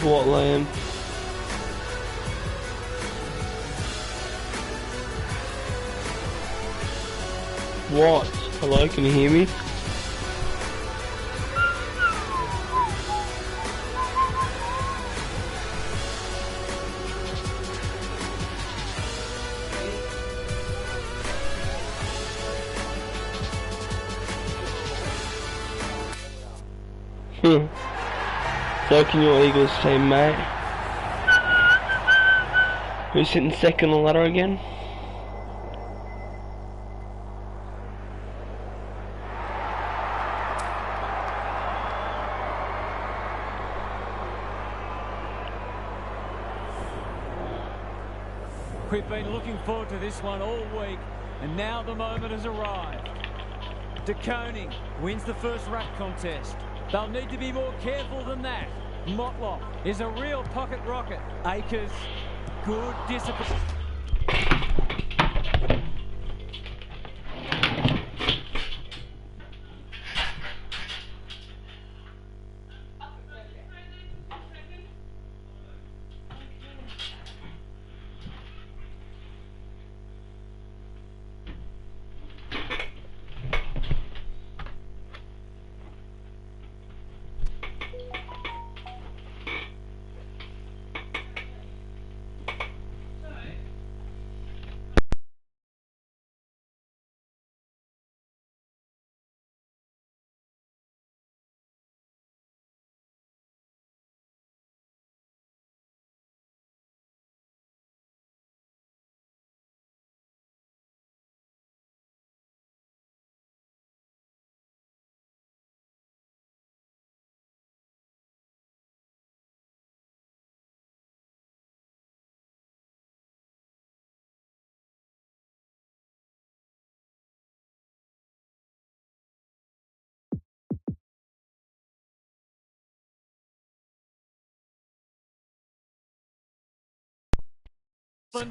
What, Liam? What? Hello, can you hear me? So can your Eagles team, mate? Who's sitting second on the ladder again? We've been looking forward to this one all week, and now the moment has arrived. De Koning wins the first ruck contest. They'll need to be more careful than that. Motlop is a real pocket rocket. Akers, good discipline.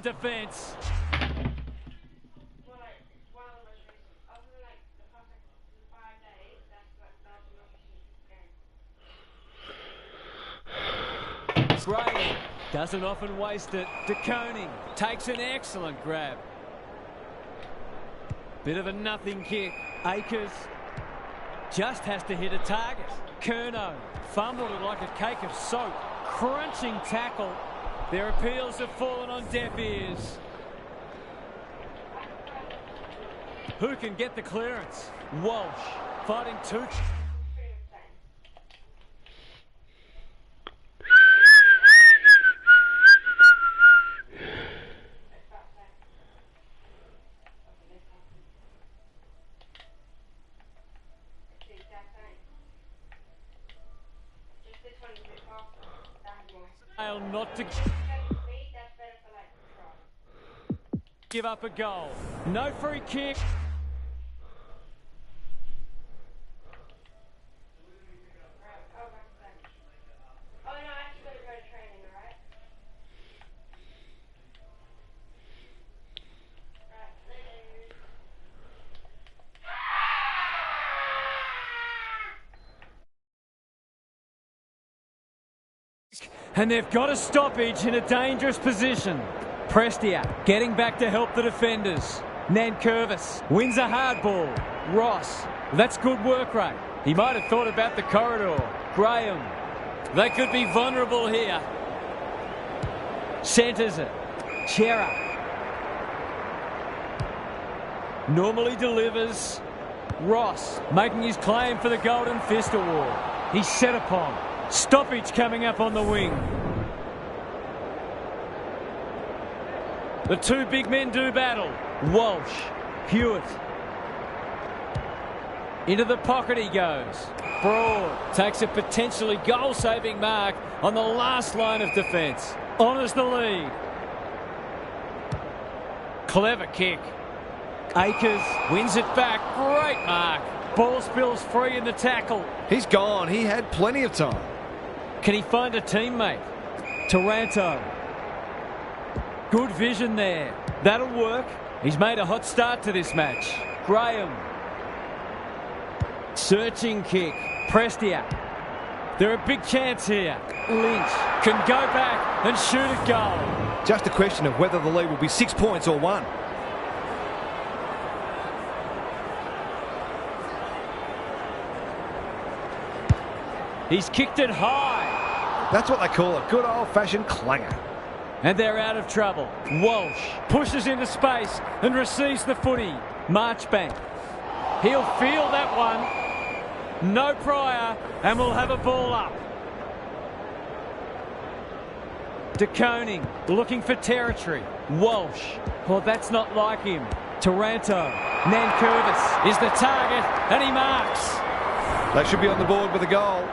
Defense. Graham doesn't often waste it. De Koning takes an excellent grab. Bit of a nothing kick. Akers just has to hit a target. Curnow fumbled it like a cake of soap. Crunching tackle. Their appeals have fallen on deaf ears. Who can get the clearance? Walsh fighting two. Not to give up a goal. No free kick. And they've got a stoppage in a dangerous position. Prestia getting back to help the defenders. Nankervis wins a hard ball. Ross, that's good work rate. He might have thought about the corridor. Graham, they could be vulnerable here. Centres it. Chera. Normally delivers. Ross making his claim for the Golden Fist Award. He's set upon. Stoppage coming up on the wing. The two big men do battle. Walsh, Hewitt. Into the pocket he goes. Broad takes a potentially goal-saving mark on the last line of defence. Honours the lead. Clever kick. Akers wins it back. Great mark. Ball spills free in the tackle. He's gone. He had plenty of time. Can he find a teammate? Taranto. Good vision there. That'll work. He's made a hot start to this match. Graham. Searching kick. Prestia. They're a big chance here. Lynch can go back and shoot a goal. Just a question of whether the lead will be 6 points or 1. He's kicked it high. That's what they call a good old-fashioned clanger. And they're out of trouble. Walsh pushes into space and receives the footy. Marchbank. He'll feel that one. No prior, and we'll have a ball up. De Koning looking for territory. Walsh. Well, that's not like him. Taranto. Nankervis is the target, and he marks. They should be on the board with a goal.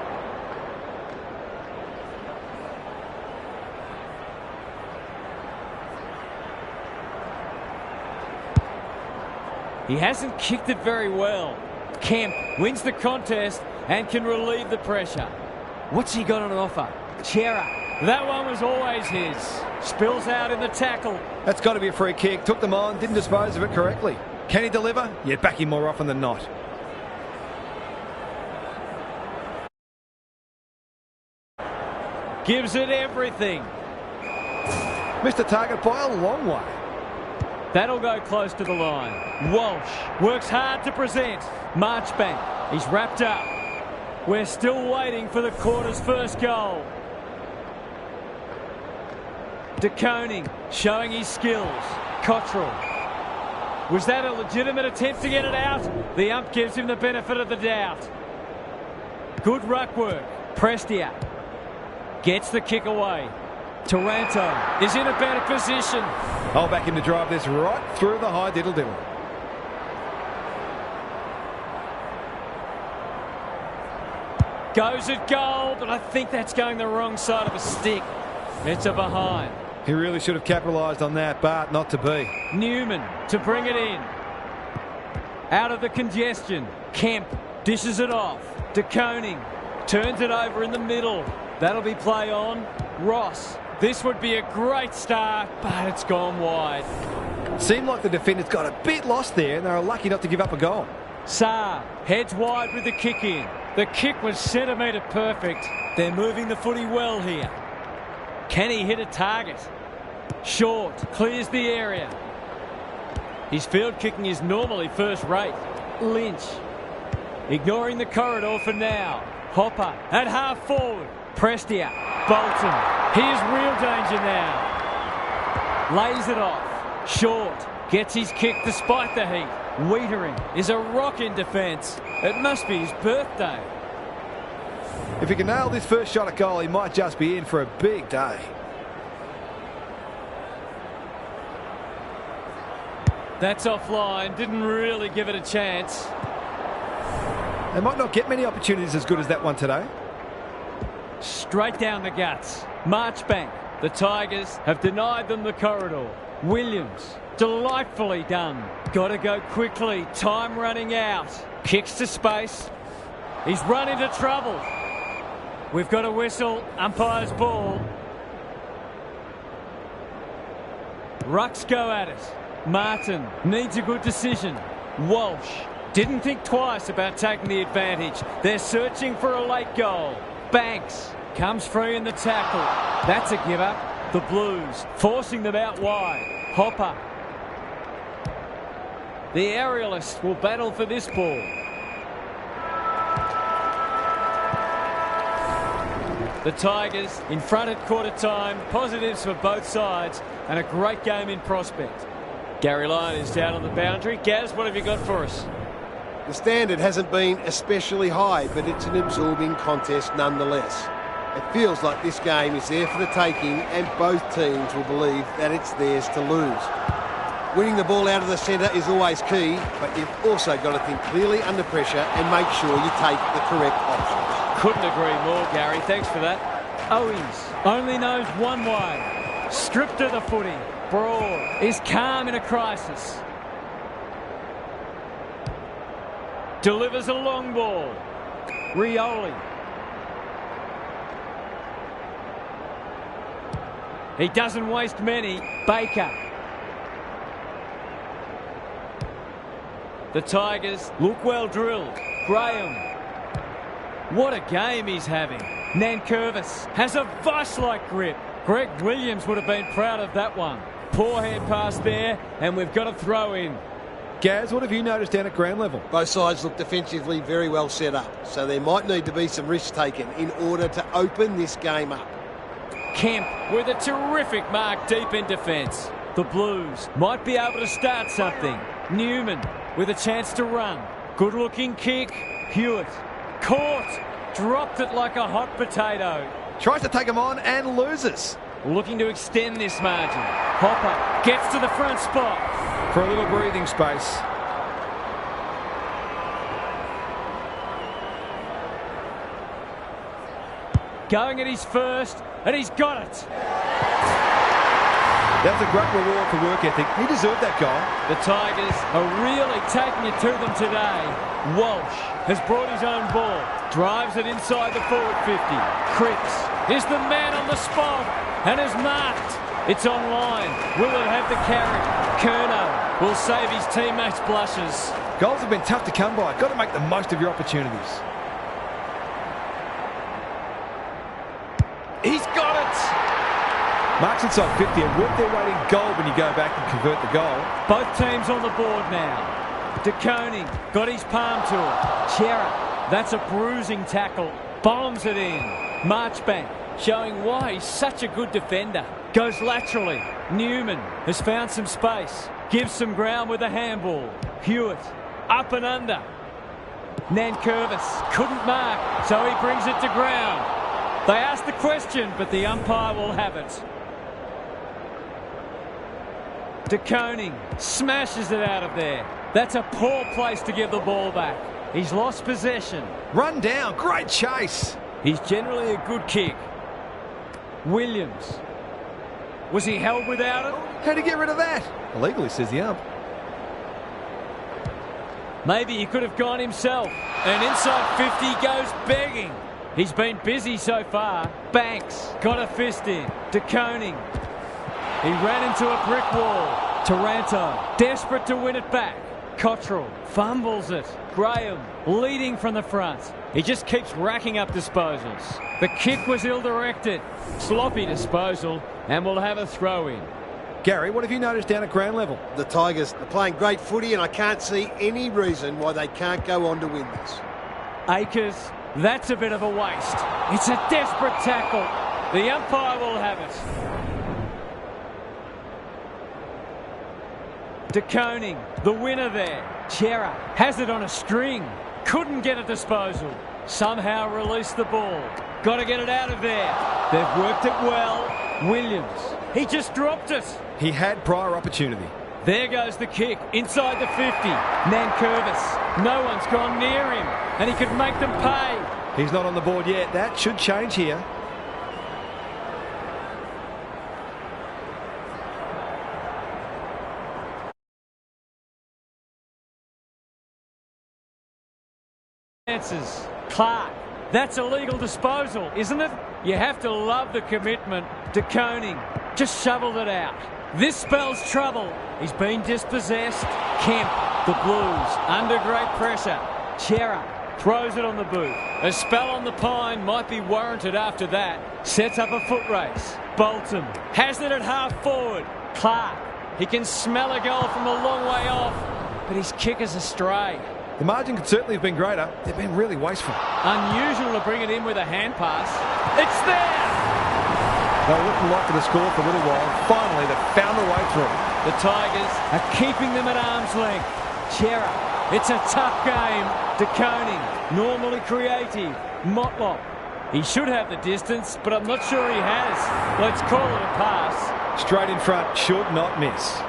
He hasn't kicked it very well. Kemp wins the contest and can relieve the pressure. What's he got on offer? Chera. That one was always his. Spills out in the tackle. That's got to be a free kick. Took them on, didn't dispose of it correctly. Can he deliver? Yeah, back him more often than not. Gives it everything. Missed the target by a long way. That'll go close to the line. Walsh works hard to present. Marchbank. He's wrapped up. We're still waiting for the quarter's first goal. De Koning showing his skills. Cottrell. Was that a legitimate attempt to get it out? The ump gives him the benefit of the doubt. Good ruck work. Prestia gets the kick away. Taranto is in a better position. I'll back him to drive this right through the high diddle-diddle. Goes at goal, but I think that's going the wrong side of a stick. It's a behind. He really should have capitalised on that, but not to be. Newman to bring it in. Out of the congestion. Kemp dishes it off. De Koning turns it over in the middle. That'll be play on. Ross. This would be a great start, but it's gone wide. Seemed like the defenders got a bit lost there, and they were lucky not to give up a goal. Saar heads wide with the kick in. The kick was centimetre perfect. They're moving the footy well here. Can he hit a target? Short clears the area. His field kicking is normally first rate. Lynch ignoring the corridor for now. Hopper at half forward. Prestia. Bolton. Here's real danger now. Lays it off. Short gets his kick despite the heat. Wiedering is a rock in defence. It must be his birthday. If he can nail this first shot at goal, he might just be in for a big day. That's offline. Didn't really give it a chance. They might not get many opportunities as good as that one today. Straight down the guts. Marchbank. The Tigers have denied them the corridor. Williams. Delightfully done. Got to go quickly. Time running out. Kicks to space. He's run into trouble. We've got a whistle. Umpire's ball. Rucks go at it. Martin needs a good decision. Walsh didn't think twice about taking the advantage. They're searching for a late goal. Banks comes free in the tackle. That's a give up. The Blues forcing them out wide. Hopper. The aerialist will battle for this ball. The Tigers in front at quarter time. Positives for both sides and a great game in prospect. Gary Lyon is down on the boundary. Gaz, what have you got for us? The standard hasn't been especially high, but it's an absorbing contest nonetheless. It feels like this game is there for the taking, and both teams will believe that it's theirs to lose. Winning the ball out of the centre is always key, but you've also got to think clearly under pressure and make sure you take the correct options. Couldn't agree more, Gary. Thanks for that. Owens only knows one way. Stripped of the footy. Broad is calm in a crisis. Delivers a long ball. Rioli. He doesn't waste many. Baker. The Tigers look well drilled. Graham. What a game he's having. Nankervis has a vice-like grip. Greg Williams would have been proud of that one. Poor hand pass there, and we've got a throw in. Gaz, what have you noticed down at ground level? Both sides look defensively very well set up, so there might need to be some risks taken in order to open this game up. Kemp with a terrific mark deep in defence. The Blues might be able to start something. Newman with a chance to run. Good-looking kick. Hewitt caught. Dropped it like a hot potato. Tries to take him on and loses. Looking to extend this margin. Hopper gets to the front spot. For a little breathing space. Going at his first, and he's got it. That was a great reward for work ethic. He deserved that goal. The Tigers are really taking it to them today. Walsh has brought his own ball. Drives it inside the forward 50. Cripps is the man on the spot and is marked. It's online. Will it have the carry? Curnow will save his teammates' blushes. Goals have been tough to come by. Got to make the most of your opportunities. He's got it. Marks inside 50 and worth their weight in gold when you go back and convert the goal. Both teams on the board now. De Koning got his palm to it. Chera, that's a bruising tackle. Bombs it in. Marchbank showing why he's such a good defender. Goes laterally. Newman has found some space. Gives some ground with a handball. Hewitt up and under. Nankervis couldn't mark, so he brings it to ground. They asked the question, but the umpire will have it. De Koning smashes it out of there. That's a poor place to give the ball back. He's lost possession. Run down. Great chase. He's generally a good kick. Williams. Was he held without it? How'd he get rid of that? Illegally, says the ump. Maybe he could have gone himself. And inside 50 goes begging. He's been busy so far. Banks got a fist in. De Koning. He ran into a brick wall. Taranto desperate to win it back. Cottrell fumbles it. Graham leading from the front. He just keeps racking up disposals. The kick was ill-directed. Sloppy disposal, and we'll have a throw-in. Gary, what have you noticed down at ground level? The Tigers are playing great footy, and I can't see any reason why they can't go on to win this. Akers, that's a bit of a waste. It's a desperate tackle. The umpire will have it. De Koning, the winner there. Chera has it on a string. Couldn't get a disposal. Somehow released the ball. Got to get it out of there. They've worked it well. Williams, he just dropped it. He had prior opportunity. There goes the kick inside the 50. Nankervis, no one's gone near him, and he could make them pay. He's not on the board yet. That should change here. Clark, that's a legal disposal, isn't it? You have to love the commitment. De Koning just shoveled it out. This spells trouble. He's been dispossessed. Kemp, the Blues, under great pressure. Chera throws it on the boot. A spell on the pine might be warranted after that. Sets up a foot race. Bolton has it at half forward. Clark, he can smell a goal from a long way off, but his kick is astray. The margin could certainly have been greater. They've been really wasteful. Unusual to bring it in with a hand pass. It's there! They were looking likely to score for a little while. Finally, they found a way through. The Tigers are keeping them at arm's length. Chera, it's a tough game. De Koning, normally creative. Motlop, he should have the distance, but I'm not sure he has. Let's call it a pass. Straight in front, should not miss.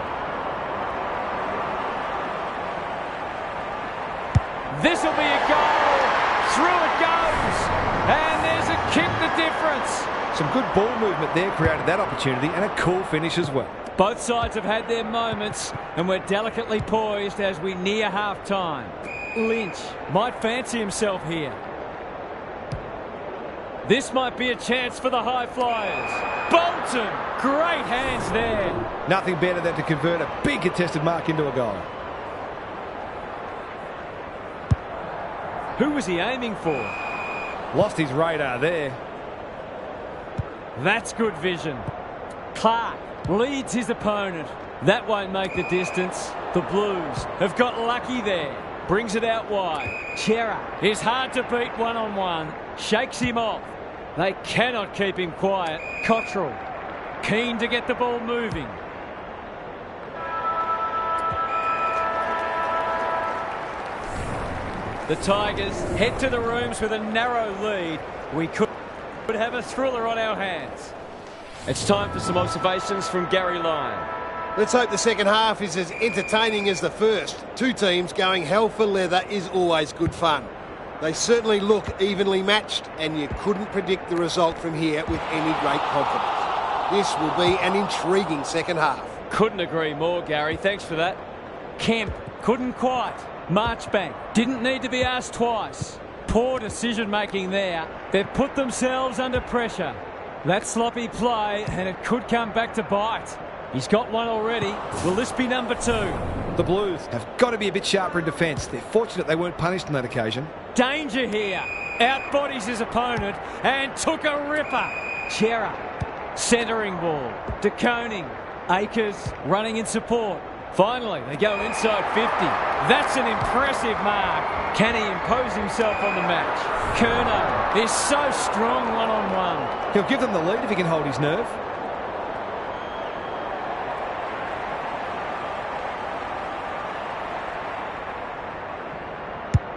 This'll be a goal. Through it goes. And there's a kick the difference. Some good ball movement there created that opportunity, and a cool finish as well. Both sides have had their moments, and we're delicately poised as we near half-time. Lynch might fancy himself here. This might be a chance for the high flyers. Bolton, great hands there. Nothing better than to convert a big contested mark into a goal. Who was he aiming for? Lost his radar there. That's good vision. Clark leads his opponent. That won't make the distance. The Blues have got lucky there. Brings it out wide. Chera is hard to beat one-on-one. Shakes him off. They cannot keep him quiet. Cottrell keen to get the ball moving. The Tigers head to the rooms with a narrow lead. We could have a thriller on our hands. It's time for some observations from Gary Lyon. Let's hope the second half is as entertaining as the first. Two teams going hell for leather is always good fun. They certainly look evenly matched, and you couldn't predict the result from here with any great confidence. This will be an intriguing second half. Couldn't agree more, Gary. Thanks for that. Kemp couldn't quite. Marchbank didn't need to be asked twice. Poor decision-making there. They've put themselves under pressure. That sloppy play, and it could come back to bite. He's got one already. Will this be number 2? The Blues have got to be a bit sharper in defence. They're fortunate they weren't punished on that occasion. Danger here. Outbodies his opponent and took a ripper. Chera, centering ball. De Koning. Akers running in support. Finally, they go inside 50. That's an impressive mark. Can he impose himself on the match? Curnow is so strong one-on-one. He'll give them the lead if he can hold his nerve.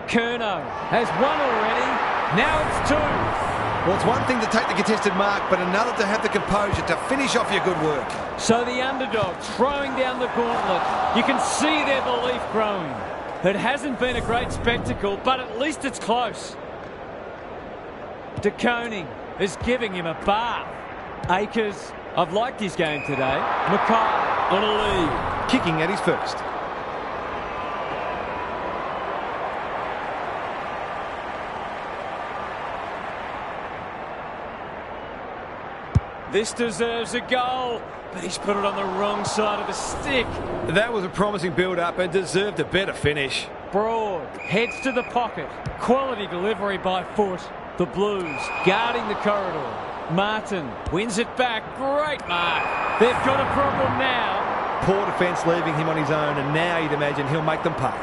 Curnow has one already. Now it's 2. Well, it's one thing to take the contested mark, but another to have the composure to finish off your good work. So the underdog throwing down the gauntlet. You can see their belief growing. It hasn't been a great spectacle, but at least it's close. De Koning is giving him a bath. Akers, I've liked his game today. Mackay on a lead. Kicking at his first. This deserves a goal, but he's put it on the wrong side of the stick. That was a promising build-up and deserved a better finish. Broad heads to the pocket. Quality delivery by foot. The Blues guarding the corridor. Martin wins it back. Great mark. They've got a problem now. Poor defence leaving him on his own, and now you'd imagine he'll make them pay.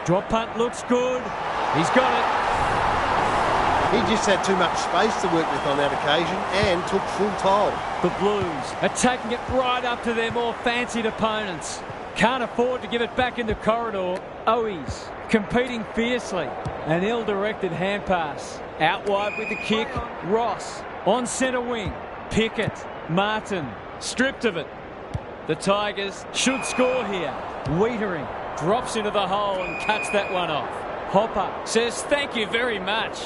Drop punt looks good. He's got it. He just had too much space to work with on that occasion and took full toll. The Blues are taking it right up to their more fancied opponents. Can't afford to give it back in the corridor. Owies competing fiercely. An ill-directed hand pass. Out wide with the kick. Ross on centre wing. Pickett. Martin stripped of it. The Tigers should score here. Wiedering drops into the hole and cuts that one off. Hopper says thank you very much.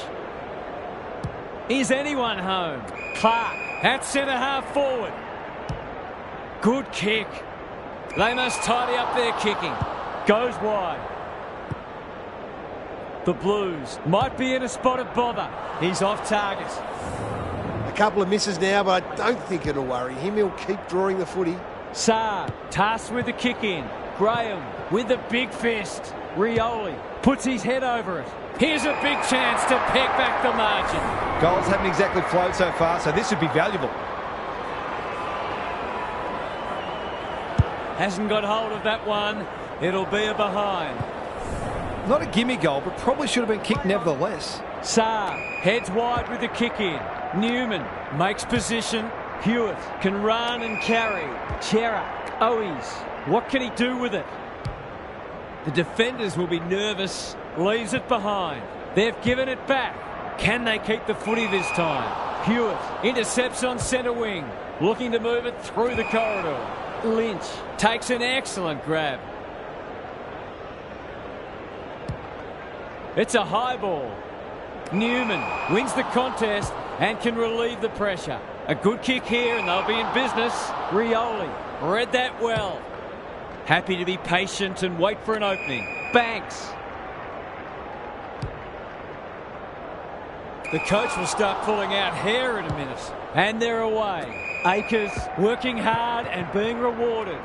Is anyone home? Clark at centre half forward. Good kick. They must tidy up their kicking. Goes wide. The Blues might be in a spot of bother. He's off target. A couple of misses now, but I don't think it'll worry him. He'll keep drawing the footy. Saar tasked with the kick in. Graham with the big fist. Rioli puts his head over it. Here's a big chance to pick back the margin. Goals haven't exactly flowed so far, so this would be valuable. Hasn't got hold of that one. It'll be a behind. Not a gimme goal, but probably should have been kicked nevertheless. Saar heads wide with the kick in. Newman makes position. Hewitt can run and carry. Chera, Owies, what can he do with it? The defenders will be nervous. Leaves it behind. They've given it back. Can they keep the footy this time? Hewitt intercepts on centre wing. Looking to move it through the corridor. Lynch takes an excellent grab. It's a high ball. Newman wins the contest and can relieve the pressure. A good kick here and they'll be in business. Rioli read that well. Happy to be patient and wait for an opening. Banks. The coach will start pulling out hair in a minute. And they're away. Akers working hard and being rewarded.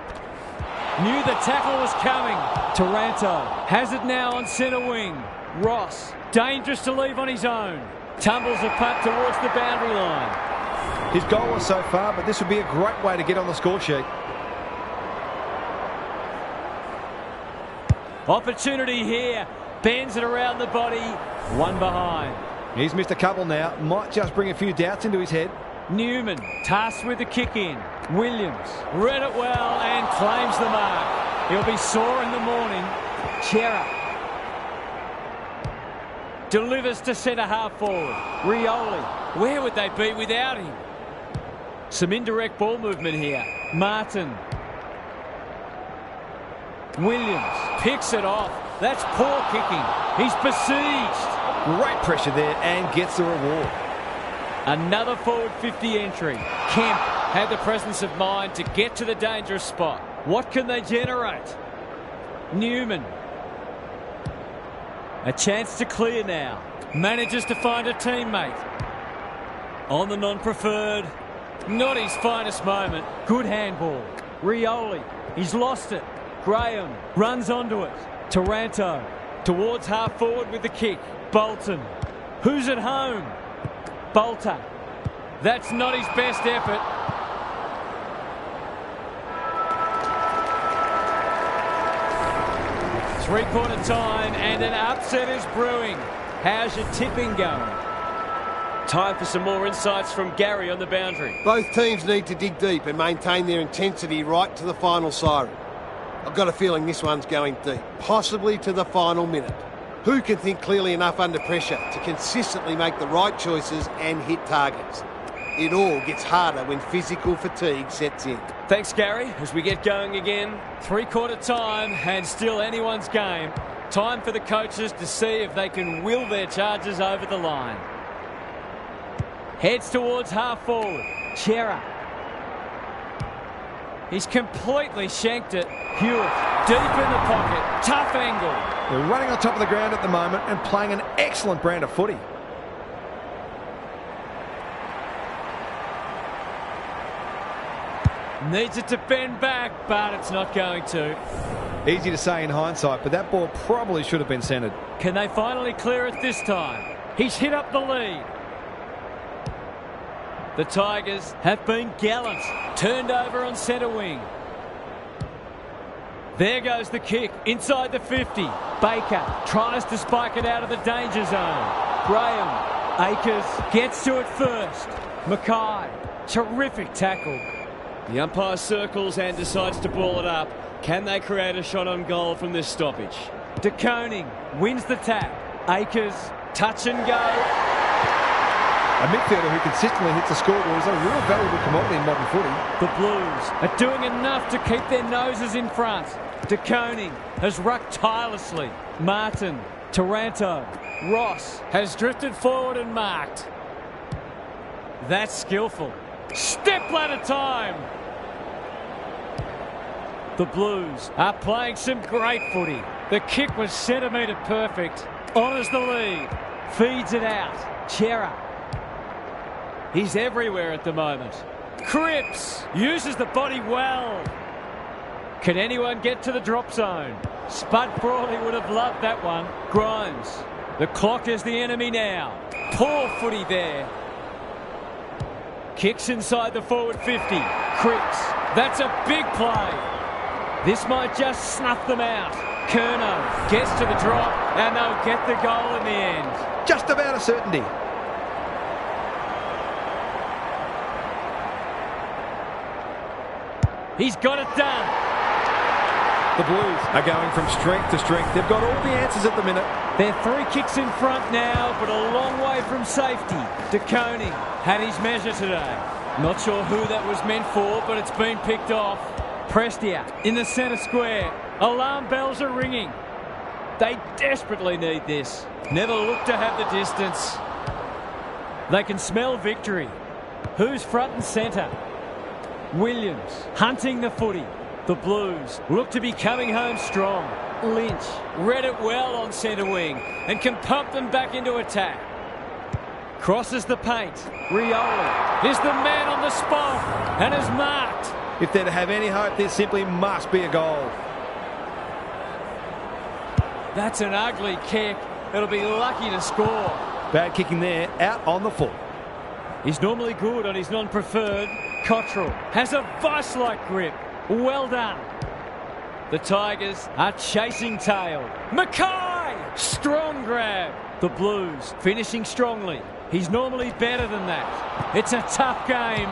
Knew the tackle was coming. Taranto has it now on centre wing. Ross, dangerous to leave on his own. Tumbles a putt towards the boundary line. His goal was so far, but this would be a great way to get on the score sheet. Opportunity here. Bends it around the body. One behind. He's missed a couple now. Might just bring a few doubts into his head. Newman tasked with the kick in. Williams read it well and claims the mark. He'll be sore in the morning. Chera delivers to centre half forward. Rioli. Where would they be without him? Some indirect ball movement here. Martin. Williams picks it off. That's poor kicking. He's besieged. Great pressure there and gets the reward. Another forward 50 entry. Kemp had the presence of mind to get to the dangerous spot. What can they generate? Newman. A chance to clear now. Manages to find a teammate. On the non-preferred. Not his finest moment. Good handball. Rioli. He's lost it. Graham runs onto it. Taranto towards half forward with the kick. Bolton. Who's at home? Bolter. That's not his best effort. Three-quarter time and an upset is brewing. How's your tipping going? Time for some more insights from Gary on the boundary. Both teams need to dig deep and maintain their intensity right to the final siren. I've got a feeling this one's going deep, possibly to the final minute. Who can think clearly enough under pressure to consistently make the right choices and hit targets? It all gets harder when physical fatigue sets in. Thanks, Gary. As we get going again, three-quarter time and still anyone's game. Time for the coaches to see if they can will their charges over the line. Heads towards half forward. Chera. He's completely shanked it. Hewitt deep in the pocket. Tough angle. They're running on top of the ground at the moment and playing an excellent brand of footy. Needs it to bend back, but it's not going to. Easy to say in hindsight, but that ball probably should have been centred. Can they finally clear it this time? He's hit up the lead. The Tigers have been gallant. Turned over on centre wing. There goes the kick inside the 50. Baker tries to spike it out of the danger zone. Graham. Akers gets to it first. Mackay. Terrific tackle. The umpire circles and decides to ball it up. Can they create a shot on goal from this stoppage? De Koning wins the tap. Akers, touch and go. A midfielder who consistently hits the scoreboard is a real valuable commodity in modern footy. The Blues are doing enough to keep their noses in front. De Koning has rucked tirelessly. Martin, Taranto, Ross has drifted forward and marked. That's skillful. Step ladder time. The Blues are playing some great footy. The kick was centimetre perfect. Honours the lead. Feeds it out. Chera. He's everywhere at the moment. Cripps uses the body well. Can anyone get to the drop zone? Spud Frawley would have loved that one. Grimes. The clock is the enemy now. Poor footy there. Kicks inside the forward 50. Cripps. That's a big play. This might just snuff them out. Curnow gets to the drop and they'll get the goal in the end. Just about a certainty. He's got it done. The Blues are going from strength to strength. They've got all the answers at the minute. They're 3 kicks in front now, but a long way from safety. De Koning had his measure today. Not sure who that was meant for, but it's been picked off. Prestia in the centre square. Alarm bells are ringing. They desperately need this. Never look to have the distance. They can smell victory. Who's front and centre? Williams hunting the footy. The Blues look to be coming home strong. Lynch read it well on centre wing and can pump them back into attack. Crosses the paint. Rioli is the man on the spot and is marked. If they're to have any hope, there simply must be a goal. That's an ugly kick. It'll be lucky to score. Bad kicking there, out on the full. He's normally good on his non-preferred. Cottrell has a vice-like grip. Well done. The Tigers are chasing tail. Mackay! Strong grab. The Blues finishing strongly. He's normally better than that. It's a tough game.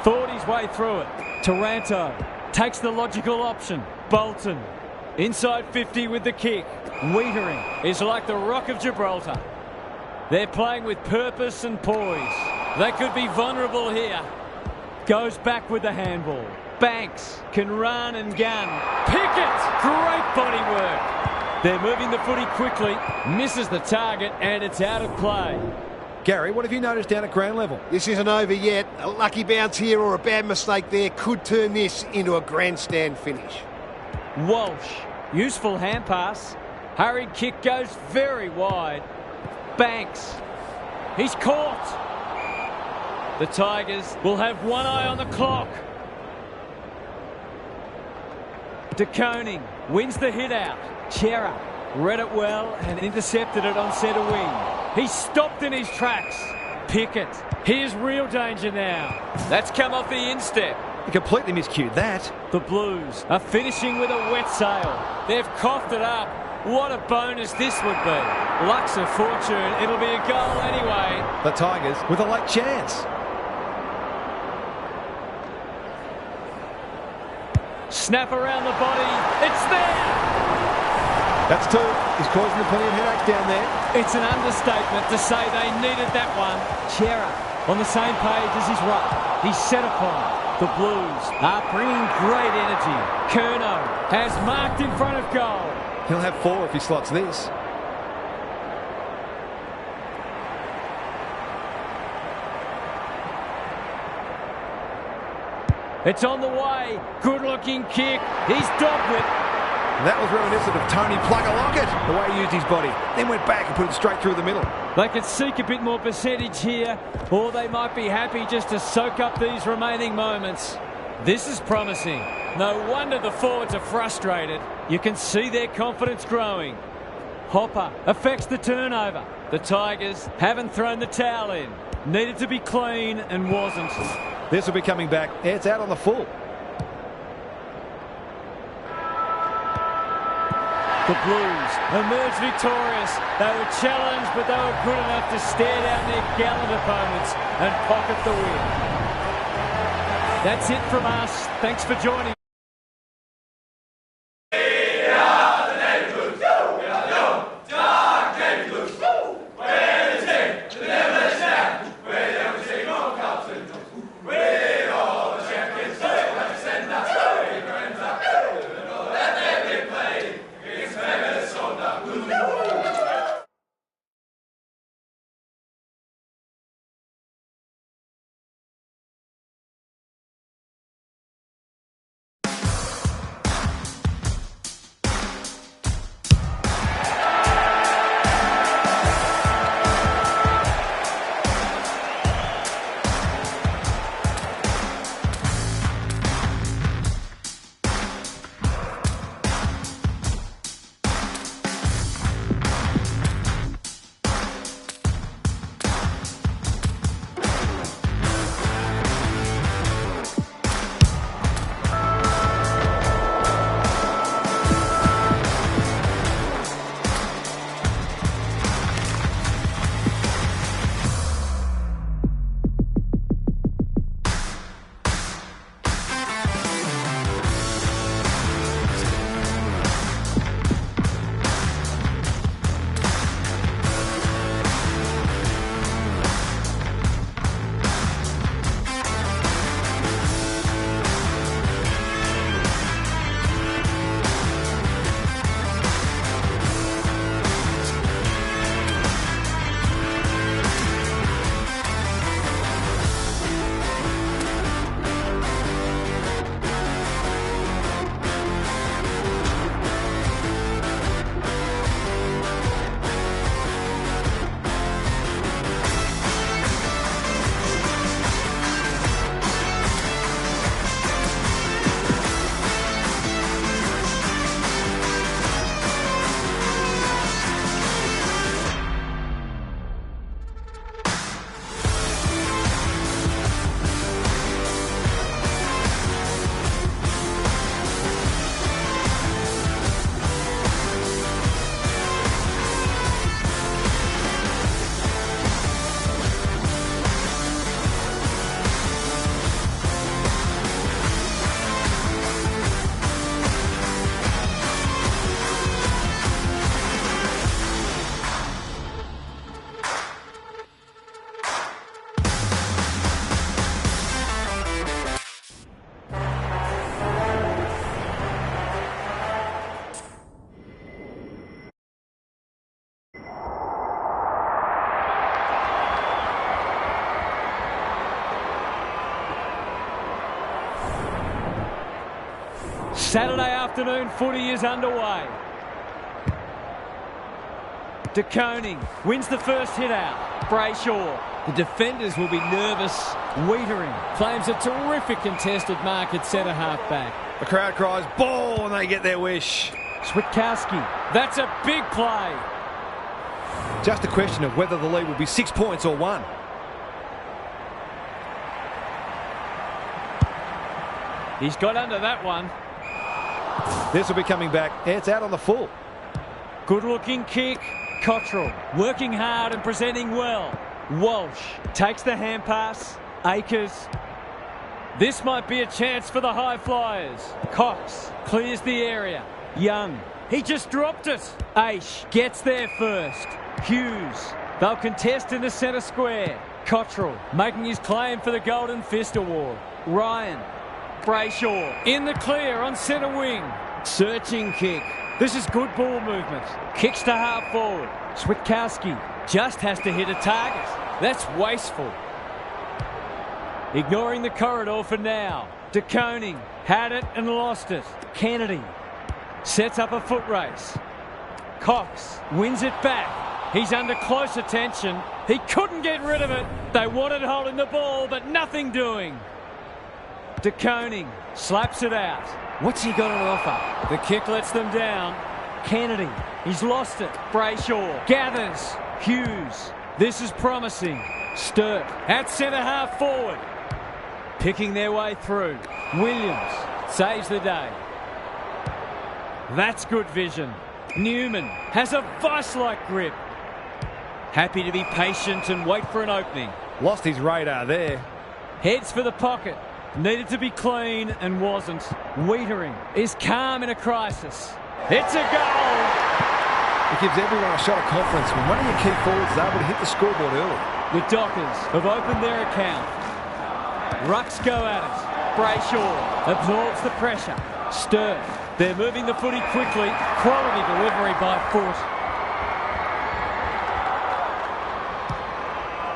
Thought his way through it. Taranto takes the logical option. Bolton inside 50 with the kick. Wiedering is like the Rock of Gibraltar. They're playing with purpose and poise. They could be vulnerable here. Goes back with the handball. Banks can run and gun. Pickett! Great body work. They're moving the footy quickly. Misses the target and it's out of play. Gary, what have you noticed down at ground level? This isn't over yet. A lucky bounce here or a bad mistake there could turn this into a grandstand finish. Walsh. Useful hand pass. Hurried kick goes very wide. Banks. He's caught. The Tigers will have one eye on the clock. De Koning wins the hit out. Chera read it well and intercepted it on centre wing. He's stopped in his tracks. Pickett. Here's real danger now. That's come off the instep. He completely miscued that. The Blues are finishing with a wet sail. They've coughed it up. What a bonus this would be. Luck's of fortune. It'll be a goal anyway. The Tigers with a late chance. Snap around the body. It's there. That's two. He's causing them plenty of headaches down there. It's an understatement to say they needed that one. Chera on the same page as his ruck. He's set upon. The Blues are bringing great energy. Curnow has marked in front of goal. He'll have four if he slots this. It's on the way. Good-looking kick. He's dogged it. That was reminiscent of Tony Plugger-Lockett, the way he used his body. Then went back and put it straight through the middle. They could seek a bit more percentage here, or they might be happy just to soak up these remaining moments. This is promising. No wonder the forwards are frustrated. You can see their confidence growing. Hopper affects the turnover. The Tigers haven't thrown the towel in. Needed to be clean and wasn't. This will be coming back. It's out on the full. The Blues emerged victorious. They were challenged, but they were good enough to stare down their gallant opponents and pocket the win. That's it from us. Thanks for joining. Saturday afternoon footy is underway. De Koning wins the first hit out. Brayshaw. The defenders will be nervous. Wiedering claims a terrific contested mark at centre-half back. The crowd cries, ball, and they get their wish. Switkowski. That's a big play. Just a question of whether the lead will be 6 points or 1. He's got under that one. This will be coming back. It's out on the full. Good-looking kick. Cottrell working hard and presenting well. Walsh takes the hand pass. Akers. This might be a chance for the high flyers. Cox clears the area. Young. He just dropped it. Aish gets there first. Hughes. They'll contest in the centre square. Cottrell making his claim for the Golden Fist Award. Ryan. Brayshaw in the clear on centre wing. Searching kick. This is good ball movement. Kicks to half forward. Switkowski just has to hit a target. That's wasteful. Ignoring the corridor for now. De Koning had it and lost it. Kennedy sets up a foot race. Cox wins it back. He's under close attention. He couldn't get rid of it. They wanted holding the ball, but nothing doing. De Koning slaps it out. What's he got on offer? The kick lets them down. Kennedy, he's lost it. Brayshaw gathers. Hughes, this is promising. Sturt at centre half forward. Picking their way through. Williams saves the day. That's good vision. Newman has a vice-like grip. Happy to be patient and wait for an opening. Lost his radar there. Heads for the pocket. Needed to be clean and wasn't. Wiedering is calm in a crisis. It's a goal! It gives everyone a shot of confidence when one of your key forwards is able to hit the scoreboard early. The Dockers have opened their account. Rucks go at it. Brayshaw absorbs the pressure. Sturt. They're moving the footy quickly. Quality delivery by foot.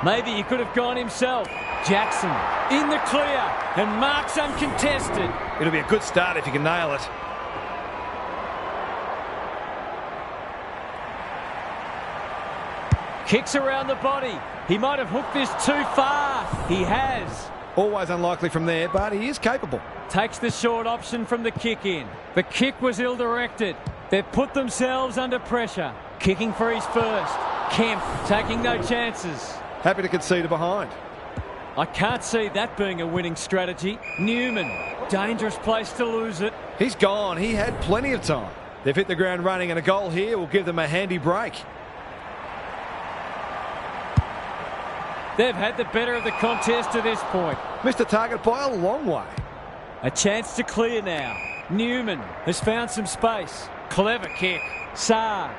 Maybe he could have gone himself. Jackson in the clear and marks uncontested. It'll be a good start if you can nail it. Kicks around the body. He might have hooked this too far. He has. Always unlikely from there, but he is capable. Takes the short option from the kick in. The kick was ill-directed. They've put themselves under pressure. Kicking for his first. Kemp taking no chances. Happy to concede a behind. I can't see that being a winning strategy. Newman, dangerous place to lose it. He's gone. He had plenty of time. They've hit the ground running, and a goal here will give them a handy break. They've had the better of the contest to this point. Missed the target by a long way. A chance to clear now. Newman has found some space. Clever kick. Saar.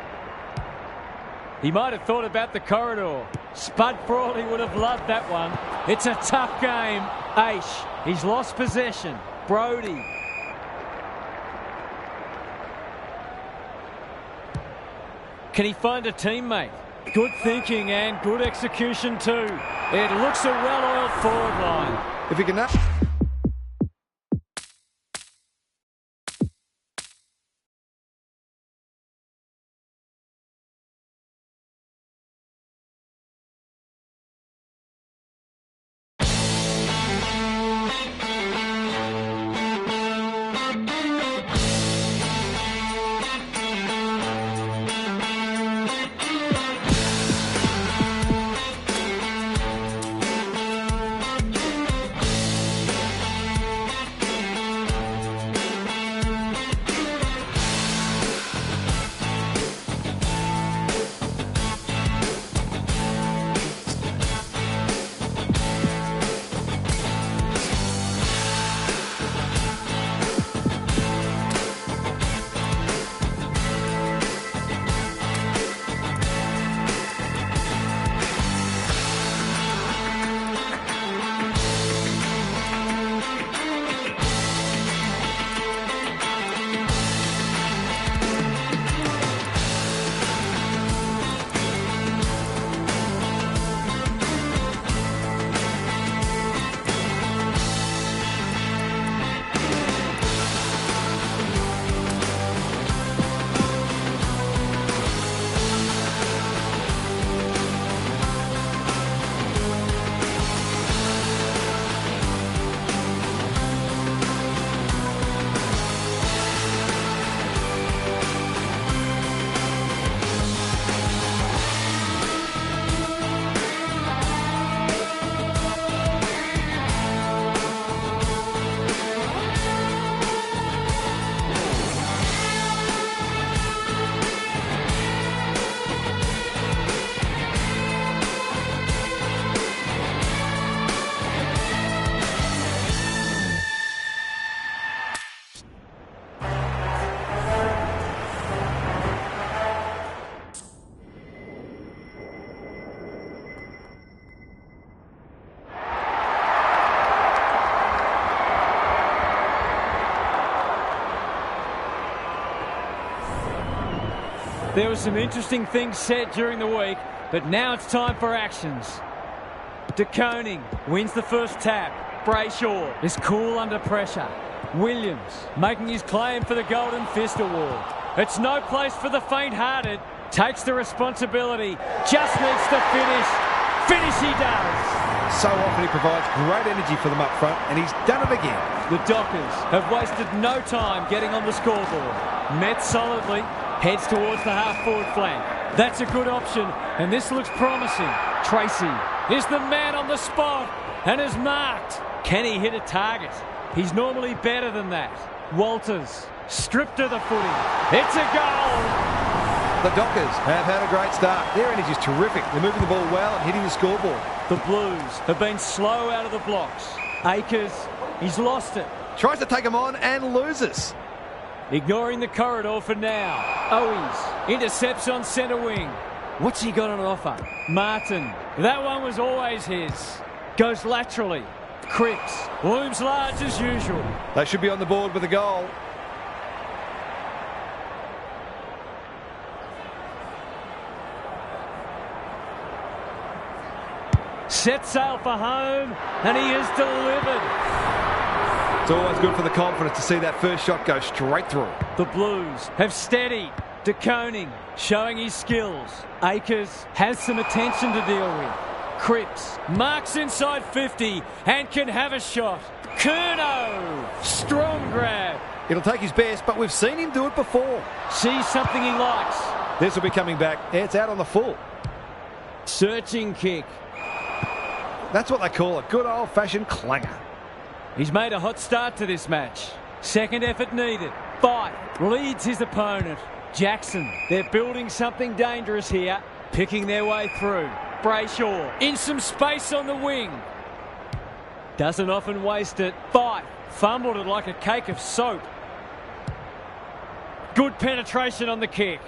He might have thought about the corridor. Spud Frawley would have loved that one. It's a tough game. Aish. He's lost possession. Brody. Can he find a teammate? Good thinking and good execution too. It looks a well-oiled forward line. If he can... There were some interesting things said during the week, but now it's time for actions. De Koning wins the first tap. Brayshaw is cool under pressure. Williams making his claim for the Golden Fist Award. It's no place for the faint-hearted. Takes the responsibility. Just needs to finish. Finish he does. So often he provides great energy for them up front, and he's done it again. The Dockers have wasted no time getting on the scoreboard. Met solidly, heads towards the half-forward flank. That's a good option, and this looks promising. Tracy is the man on the spot and is marked. Can he hit a target? He's normally better than that. Walters stripped of the footy. It's a goal. The Dockers have had a great start. Their energy is terrific. They're moving the ball well and hitting the scoreboard. The Blues have been slow out of the blocks. Akers, he's lost it. Tries to take him on and loses. Ignoring the corridor for now. Owies intercepts on centre wing. What's he got on offer? Martin. That one was always his. Goes laterally. Cripps looms large as usual. They should be on the board with a goal. Set sail for home, and he is delivered. It's always good for the confidence to see that first shot go straight through. The Blues have steadied. De Koning showing his skills. Akers has some attention to deal with. Cripps marks inside 50 and can have a shot. Curnow, strong grab. It'll take his best, but we've seen him do it before. Sees something he likes. This will be coming back. It's out on the full. Searching kick. That's what they call a good old-fashioned clanger. He's made a hot start to this match. Second effort needed. Fight leads his opponent. Jackson, they're building something dangerous here. Picking their way through. Brayshaw in some space on the wing. Doesn't often waste it. Fight fumbled it like a cake of soap. Good penetration on the kick.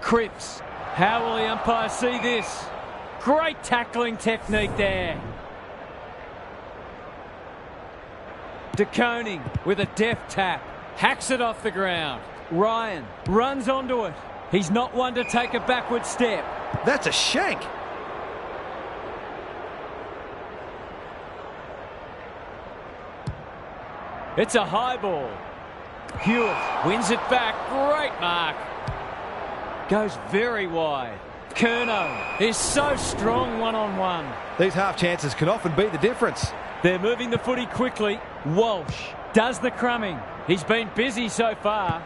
Cripps. How will the umpire see this? Great tackling technique there. De Koning with a deft tap. Hacks it off the ground. Ryan runs onto it. He's not one to take a backward step. That's a shank. It's a high ball. Hewitt wins it back. Great mark. Goes very wide. Curnow is so strong one-on-one. These half chances can often be the difference. They're moving the footy quickly. Walsh does the crumbing. He's been busy so far.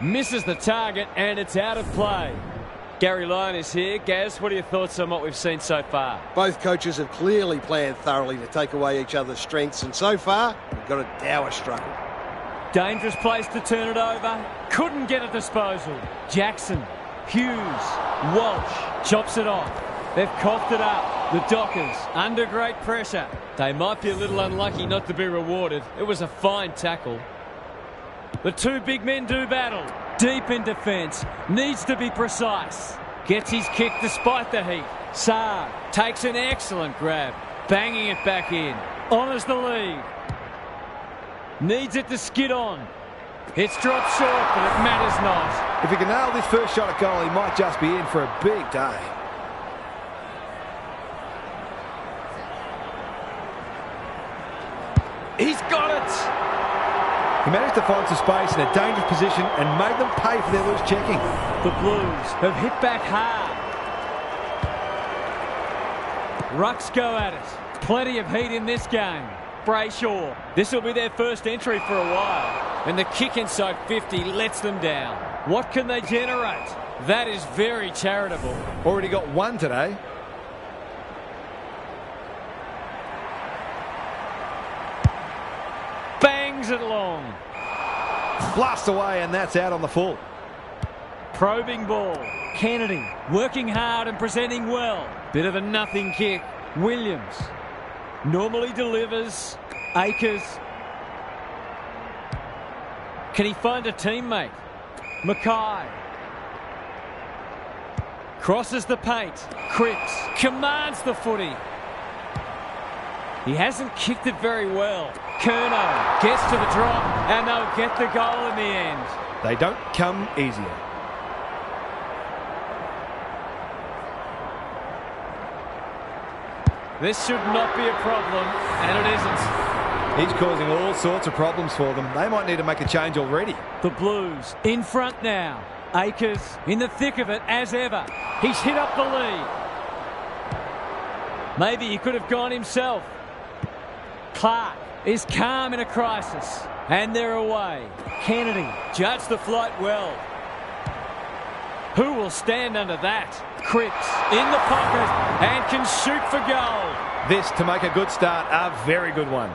Misses the target and it's out of play. Gary Lyon is here. Gaz, what are your thoughts on what we've seen so far? Both coaches have clearly planned thoroughly to take away each other's strengths, and so far, we've got a dour struggle. Dangerous place to turn it over. Couldn't get a disposal. Jackson, Hughes, Walsh chops it off. They've coughed it up. The Dockers under great pressure. They might be a little unlucky not to be rewarded. It was a fine tackle. The two big men do battle. Deep in defence. Needs to be precise. Gets his kick despite the heat. Saab takes an excellent grab. Banging it back in. Honours the lead. Needs it to skid on. It's dropped short, but it matters not. If he can nail this first shot at goal, he might just be in for a big day. He's got it! He managed to find some space in a dangerous position and made them pay for their loose checking. The Blues have hit back hard. Rucks go at it. Plenty of heat in this game. Brayshaw. This will be their first entry for a while. And the kick inside 50 lets them down. What can they generate? That is very charitable. Already got one today. Bangs it long. Blast away, and that's out on the full. Probing ball. Kennedy working hard and presenting well. Bit of a nothing kick. Williams normally delivers. Akers. Can he find a teammate? Mackay. Crosses the paint. Cripps commands the footy. He hasn't kicked it very well. Curnow gets to the drop and they'll get the goal in the end. They don't come easier. This should not be a problem, and it isn't. He's causing all sorts of problems for them. They might need to make a change already. The Blues in front now. Akers in the thick of it as ever. He's hit up the lead. Maybe he could have gone himself. Clark is calm in a crisis. And they're away. Kennedy judged the flight well. Who will stand under that? Cripps in the pocket and can shoot for goal. This, to make a good start, a very good one.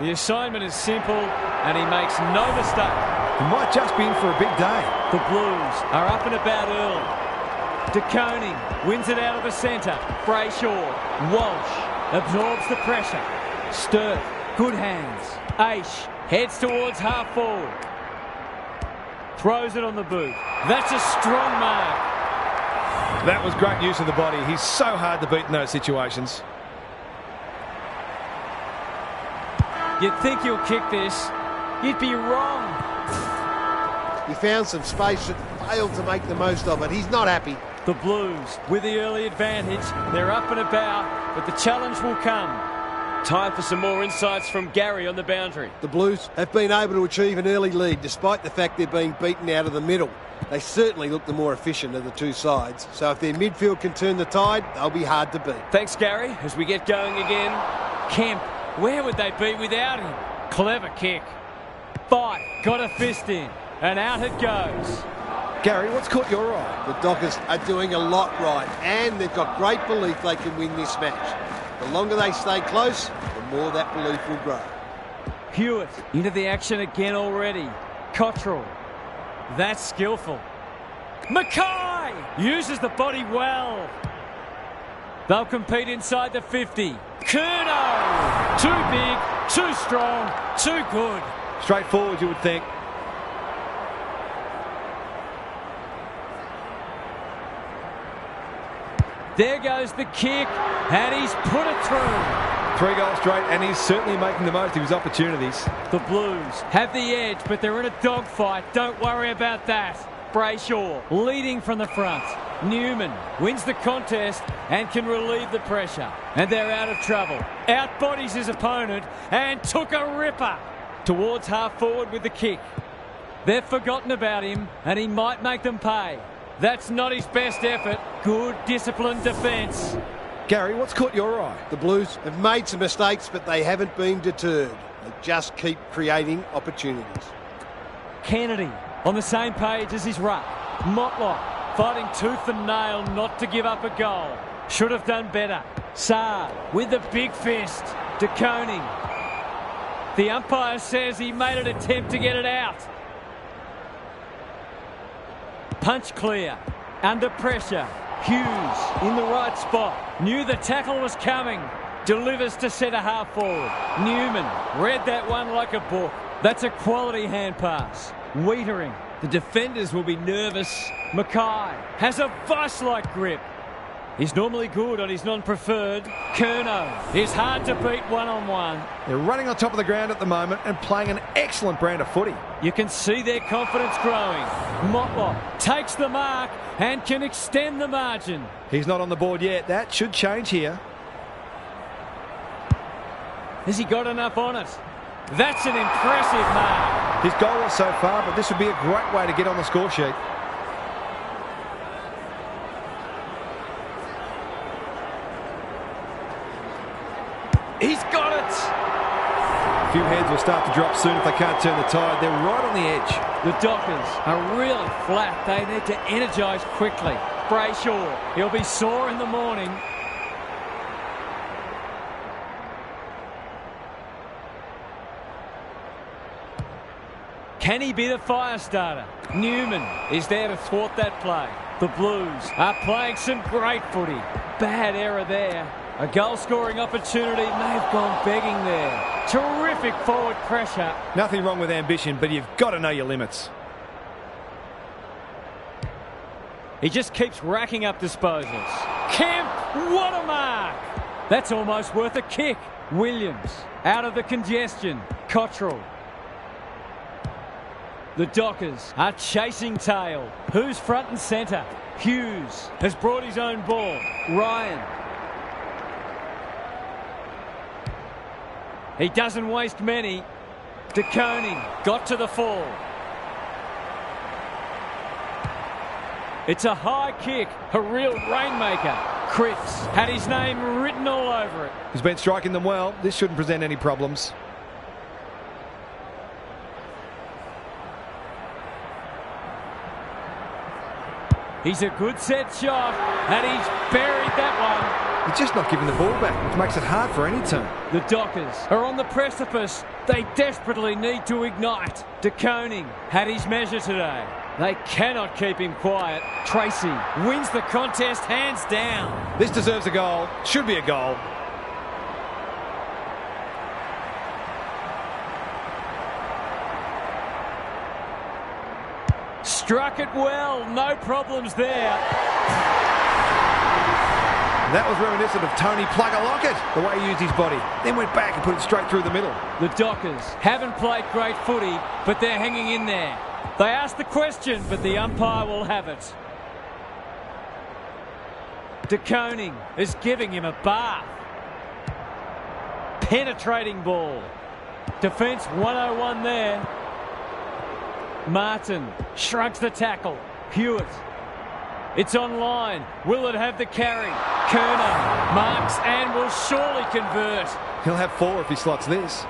The assignment is simple and he makes no mistake. He might just be in for a big day. The Blues are up and about early. DeConing wins it out of the centre. Brayshaw. Walsh absorbs the pressure. Sturt. Good hands. Aish heads towards half forward. Throws it on the boot. That's a strong mark. That was great use of the body. He's so hard to beat in those situations. You'd think he'll kick this. You'd be wrong. He found some space but failed to make the most of it. He's not happy. The Blues with the early advantage. They're up and about, but the challenge will come. Time for some more insights from Gary on the boundary. The Blues have been able to achieve an early lead despite the fact they're being beaten out of the middle. They certainly look the more efficient of the two sides. So if their midfield can turn the tide, they'll be hard to beat. Thanks, Gary. As we get going again. Kemp, where would they be without him? Clever kick. Fight, got a fist in, and out it goes. Gary, what's caught your eye? The Dockers are doing a lot right, and they've got great belief they can win this match. The longer they stay close, the more that belief will grow. Hewitt into the action again already. Cottrell. That's skillful. Mackay uses the body well. They'll compete inside the 50. Curnow. Too big, too strong, too good. Straightforward, you would think. There goes the kick, and he's put it through. 3 goals straight, and he's certainly making the most of his opportunities. The Blues have the edge, but they're in a dogfight. Don't worry about that. Brayshaw leading from the front. Newman wins the contest and can relieve the pressure. And they're out of trouble. Outbodies his opponent and took a ripper towards half forward with the kick. They've forgotten about him, and he might make them pay. That's not his best effort. Good disciplined defence. Gary, what's caught your eye? The Blues have made some mistakes, but they haven't been deterred. They just keep creating opportunities. Kennedy on the same page as his ruck. Motlop fighting tooth and nail not to give up a goal. Should have done better. Saar with the big fist. DeConing. The umpire says he made an attempt to get it out. Punch clear. Under pressure. Hughes in the right spot. Knew the tackle was coming. Delivers to centre half forward. Newman read that one like a book. That's a quality hand pass. Wiedering. The defenders will be nervous. Mackay has a vice-like grip. He's normally good on his non-preferred. Curnow is hard to beat one-on-one. They're running on top of the ground at the moment and playing an excellent brand of footy. You can see their confidence growing. Motlop takes the mark and can extend the margin. He's not on the board yet. That should change here. Has he got enough on it? That's an impressive mark. His goal so far, but this would be a great way to get on the score sheet. He's got it! A few heads will start to drop soon if they can't turn the tide. They're right on the edge. The Dockers are really flat. They need to energise quickly. Brayshaw, he'll be sore in the morning. Can he be the fire starter? Newman is there to thwart that play. The Blues are playing some great footy. Bad error there. A goal-scoring opportunity may have gone begging there. Terrific forward pressure. Nothing wrong with ambition, but you've got to know your limits. He just keeps racking up disposals. Kemp, what a mark! That's almost worth a kick. Williams, out of the congestion. Cottrell. The Dockers are chasing tail. Who's front and centre? Hughes has brought his own ball. Ryan. He doesn't waste many. De Koning got to the fall. It's a high kick, a real rainmaker. Cripps had his name written all over it. He's been striking them well. This shouldn't present any problems. He's a good set shot, and he's buried that one. He's just not giving the ball back, which makes it hard for any team. The Dockers are on the precipice. They desperately need to ignite. De Koning had his measure today. They cannot keep him quiet. Tracy wins the contest hands down. This deserves a goal. Should be a goal. Struck it well. No problems there. That was reminiscent of Tony Plugger-Lockett, the way he used his body. Then went back and put it straight through the middle. The Dockers haven't played great footy, but they're hanging in there. They asked the question, but the umpire will have it. De Koning is giving him a bath. Penetrating ball. Defence 101 there. Martin shrugs the tackle. Hewitt. It's on line. Will it have the carry? Kerner marks and will surely convert. He'll have 4 if he slots this.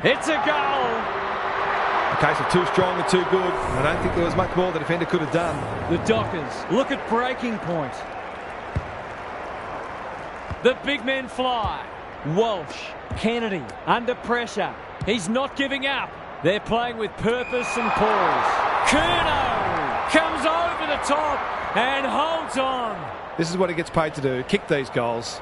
It's a goal. A case of too strong and too good. I don't think there was much more the defender could have done. The Dockers look at breaking point. The big men fly. Walsh, Kennedy, under pressure. He's not giving up. They're playing with purpose and poise. Curnow comes over the top and holds on. This is what he gets paid to do, kick these goals.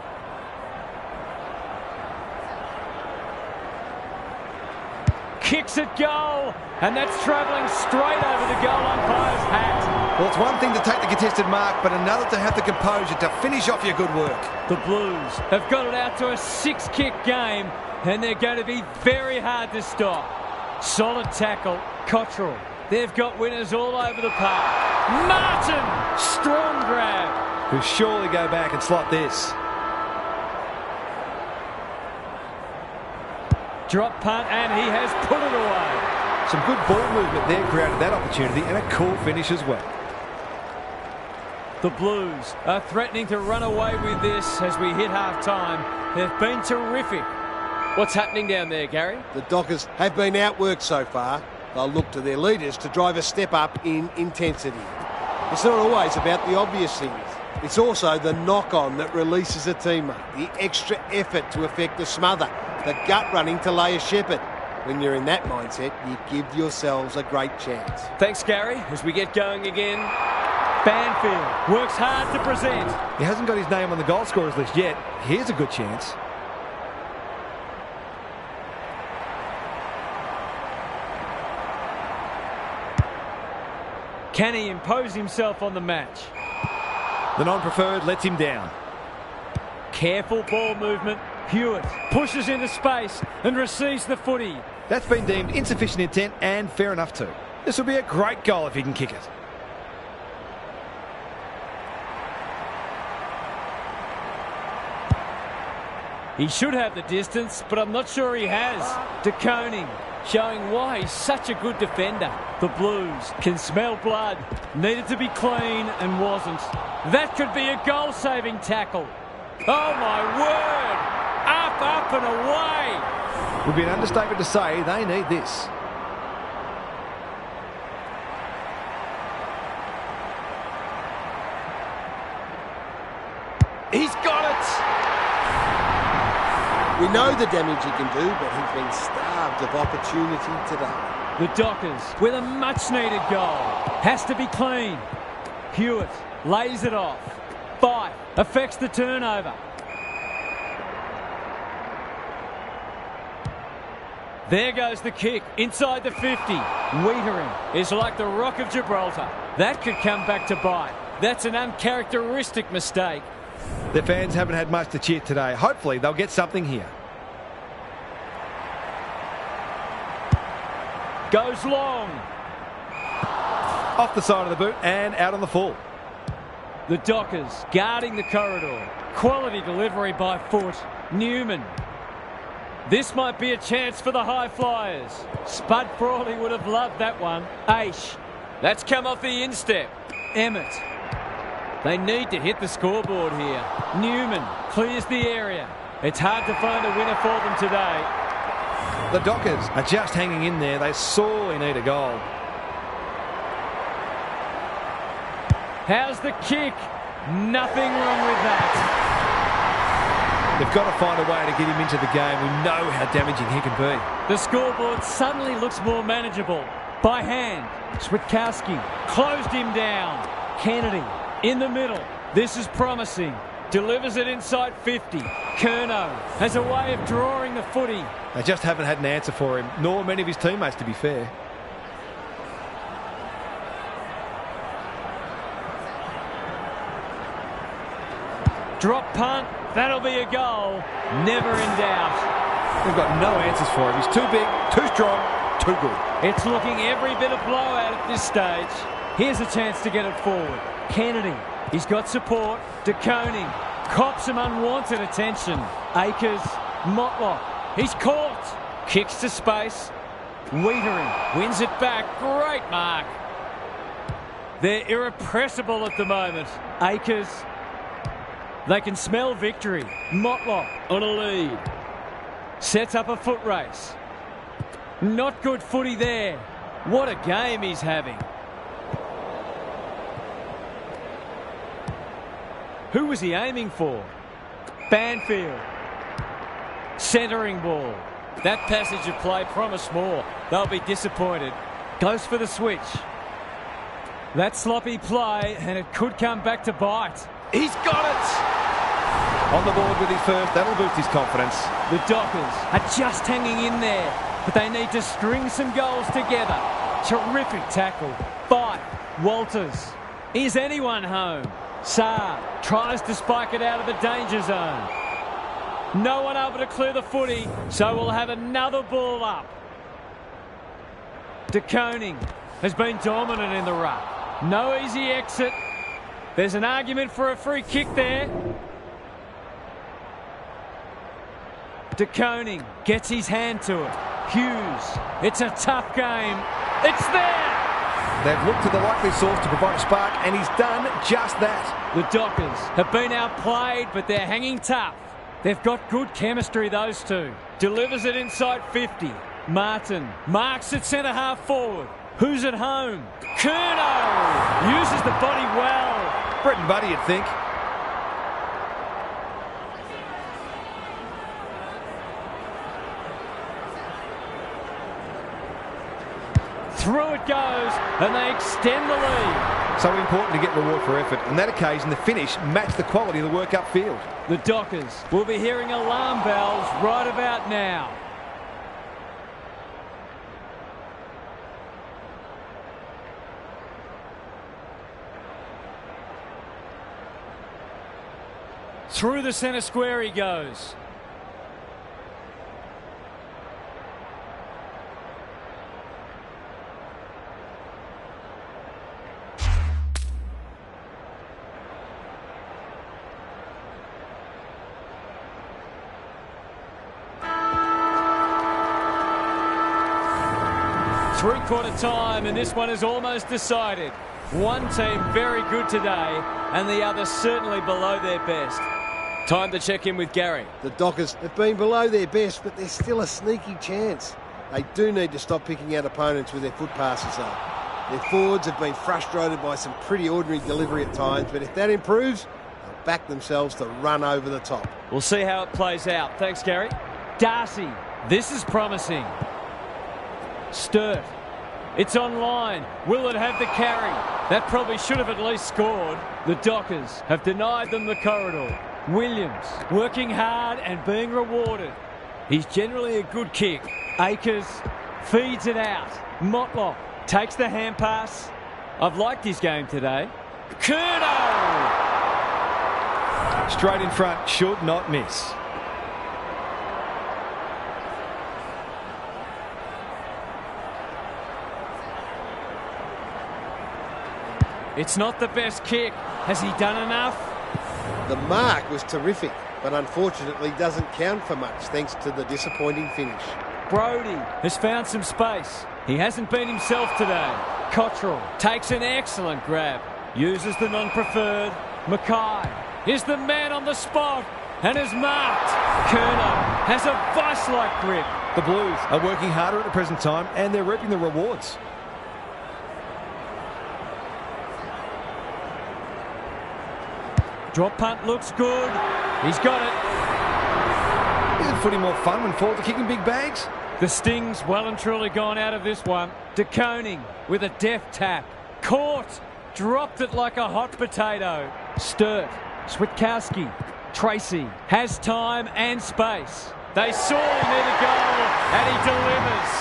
Kicks at goal, and that's travelling straight over the goal umpire's hat. Well, it's one thing to take the contested mark, but another to have the composure to finish off your good work. The Blues have got it out to a 6-kick game, and they're going to be very hard to stop. Solid tackle, Cottrell. They've got winners all over the park. Martin, strong grab. He'll surely go back and slot this. Drop punt, and he has put it away. Some good ball movement there created that opportunity, and a cool finish as well. The Blues are threatening to run away with this as we hit half-time. They've been terrific. What's happening down there, Gary? The Dockers have been outworked so far. They'll look to their leaders to drive a step up in intensity. It's not always about the obvious things. It's also the knock-on that releases a teammate, the extra effort to effect a smother, the gut running to lay a shepherd. When you're in that mindset, you give yourselves a great chance. Thanks, Gary. As we get going again, Banfield works hard to present. He hasn't got his name on the goal scorers list yet. Here's a good chance. Can he impose himself on the match? The non-preferred lets him down. Careful ball movement. Hewitt pushes into space and receives the footy. That's been deemed insufficient intent and fair enough too. This will be a great goal if he can kick it. He should have the distance, but I'm not sure he has. De Koning showing why he's such a good defender. The Blues can smell blood. Needed to be clean and wasn't. That could be a goal-saving tackle. Oh my word! Up and away! Would be an understatement to say they need this. He's got it! We know the damage he can do, but he's been starved of opportunity today. The Dockers with a much-needed goal. Has to be clean. Hewitt lays it off. Fife affects the turnover. There goes the kick inside the 50. Wiedering is like the Rock of Gibraltar. That could come back to bite. That's an uncharacteristic mistake. Their fans haven't had much to cheer today. Hopefully they'll get something here. Goes long. Off the side of the boot and out on the full. The Dockers guarding the corridor. Quality delivery by foot. Newman. This might be a chance for the high flyers. Spud Frawley would have loved that one. Aish. That's come off the instep. Emmett. They need to hit the scoreboard here. Newman clears the area. It's hard to find a winner for them today. The Dockers are just hanging in there. They sorely need a goal. How's the kick? Nothing wrong with that. They've got to find a way to get him into the game. We know how damaging he can be. The scoreboard suddenly looks more manageable. By hand, Switkowski closed him down. Kennedy in the middle. This is promising. Delivers it inside 50. Curnow has a way of drawing the footy. They just haven't had an answer for him, nor many of his teammates, to be fair. Drop punt. That'll be a goal. Never in doubt. They've got no answers for him. He's too big, too strong, too good. It's looking every bit of blowout at this stage. Here's a chance to get it forward. Kennedy. He's got support. De Koning cops some unwanted attention. Akers. Motlop. He's caught. Kicks to space. Wiedering wins it back. Great mark. They're irrepressible at the moment. Akers. They can smell victory. Motlop on a lead. Sets up a foot race. Not good footy there. What a game he's having. Who was he aiming for? Banfield. Centering ball. That passage of play promised more. They'll be disappointed. Goes for the switch. That sloppy play, and it could come back to bite. He's got it! On the board with his first, that'll boost his confidence. The Dockers are just hanging in there, but they need to string some goals together. Terrific tackle. Fight. Walters. Is anyone home? Saar tries to spike it out of the danger zone. No one able to clear the footy, so we'll have another ball up. De Koning has been dominant in the ruck. No easy exit. There's an argument for a free kick there. De Koning gets his hand to it. Hughes. It's a tough game. It's there! They've looked to the likely source to provide a spark, and he's done just that. The Dockers have been outplayed, but they're hanging tough. They've got good chemistry, those two. Delivers it inside 50. Martin marks it centre half forward. Who's at home? Curnow uses the body well. Britton Buddy, you'd think. Through it goes, and they extend the lead. So important to get reward for effort. On that occasion, the finish matched the quality of the work upfield. The Dockers will be hearing alarm bells right about now. Through the centre square he goes. Three-quarter time, and this one is almost decided. One team very good today, and the other certainly below their best. Time to check in with Gary. The Dockers have been below their best, but there's still a sneaky chance. They do need to stop picking out opponents with their foot passes, though. Their forwards have been frustrated by some pretty ordinary delivery at times, but if that improves, they'll back themselves to run over the top. We'll see how it plays out. Thanks, Gary. Darcy, this is promising. Sturt. It's online. Will it have the carry? That probably should have at least scored. The Dockers have denied them the corridor. Williams working hard and being rewarded. He's generally a good kick. Akers feeds it out. Motlop takes the hand pass. I've liked his game today. Curnow! Straight in front, should not miss. It's not the best kick. Has he done enough? The mark was terrific, but unfortunately doesn't count for much thanks to the disappointing finish. Brody has found some space. He hasn't been himself today. Cottrell takes an excellent grab. Uses the non-preferred. Mackay is the man on the spot and is marked. Curnow has a vice-like grip. The Blues are working harder at the present time and they're reaping the rewards. Drop punt looks good. He's got it. Isn't footy more fun when forwards are kicking big bags? The sting's well and truly gone out of this one. De Koning with a deft tap. Caught. Dropped it like a hot potato. Sturt. Switkowski. Tracy has time and space. They saw him near the goal and he delivers.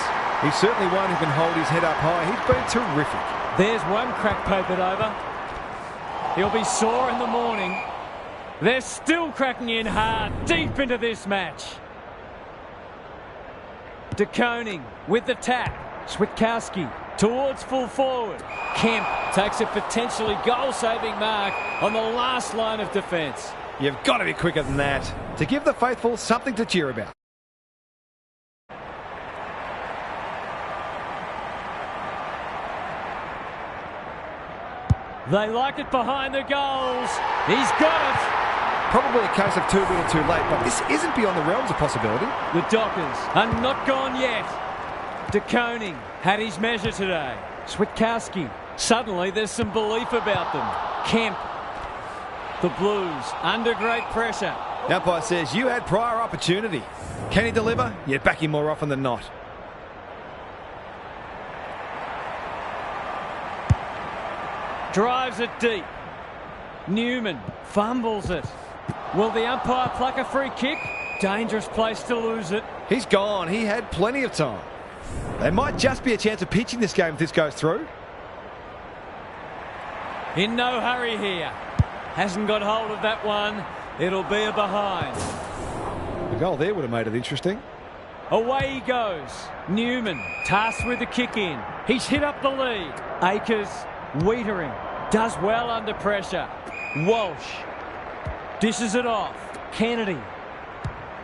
He's certainly one who can hold his head up high. He's been terrific. There's one crack papered over. He'll be sore in the morning. They're still cracking in hard deep into this match. De Koning with the tap. Switkowski towards full forward. Kemp takes a potentially goal-saving mark on the last line of defence. You've got to be quicker than that to give the faithful something to cheer about. They like it behind the goals. He's got it. Probably a case of too little too late, but this isn't beyond the realms of possibility. The Dockers are not gone yet. De Koning had his measure today. Switkowski. Suddenly there's some belief about them. Kemp. The Blues under great pressure. The umpire says you had prior opportunity. Can he deliver? You back him more often than not. Drives it deep. Newman fumbles it. Will the umpire pluck a free kick? Dangerous place to lose it. He's gone. He had plenty of time. There might just be a chance of pitching this game if this goes through. In no hurry here. Hasn't got hold of that one. It'll be a behind. The goal there would have made it interesting. Away he goes. Newman tasked with the kick in. He's hit up the lead. Akers, Wiedering, does well under pressure. Walsh dishes it off. Kennedy.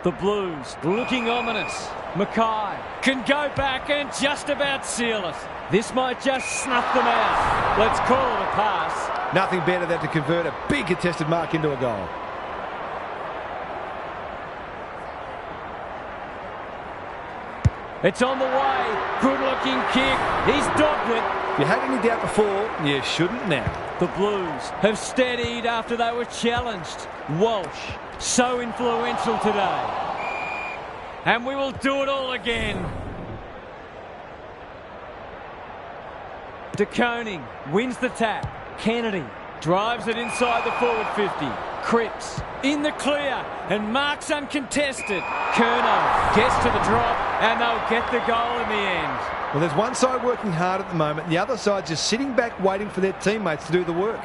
The Blues looking ominous. Mackay can go back and just about seal it. This might just snuff them out. Let's call it a pass. Nothing better than to convert a big contested mark into a goal. It's on the way. Good looking kick. He's dogged it. If you had any doubt before, you shouldn't now. The Blues have steadied after they were challenged. Walsh, so influential today. And we will do it all again. De Koning wins the tap. Kennedy drives it inside the forward 50. Cripps in the clear and marks uncontested. Curnow gets to the drop and they'll get the goal in the end. Well, there's one side working hard at the moment, and the other side just sitting back waiting for their teammates to do the work.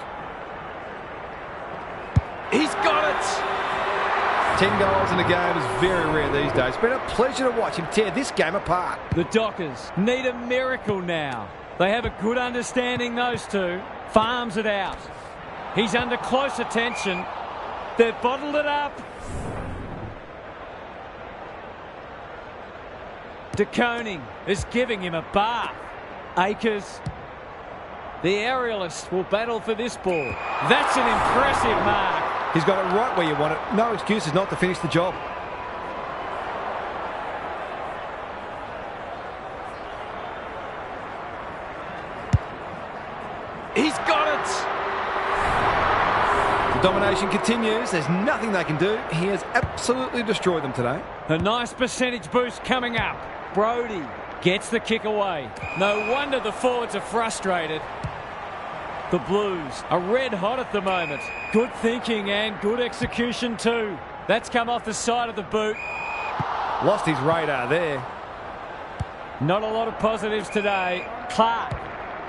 He's got it! 10 goals in a game is very rare these days. It's been a pleasure to watch him tear this game apart. The Dockers need a miracle now. They have a good understanding, those two. Farms it out. He's under close attention. They've bottled it up. De Koning is giving him a bath. Akers. The aerialist will battle for this ball. That's an impressive mark. He's got it right where you want it. No excuses not to finish the job. He's got it. The domination continues. There's nothing they can do. He has absolutely destroyed them today. A nice percentage boost coming up. Brody gets the kick away. No wonder the forwards are frustrated. The Blues are red hot at the moment. Good thinking and good execution too. That's come off the side of the boot. Lost his radar there. Not a lot of positives today. Clark.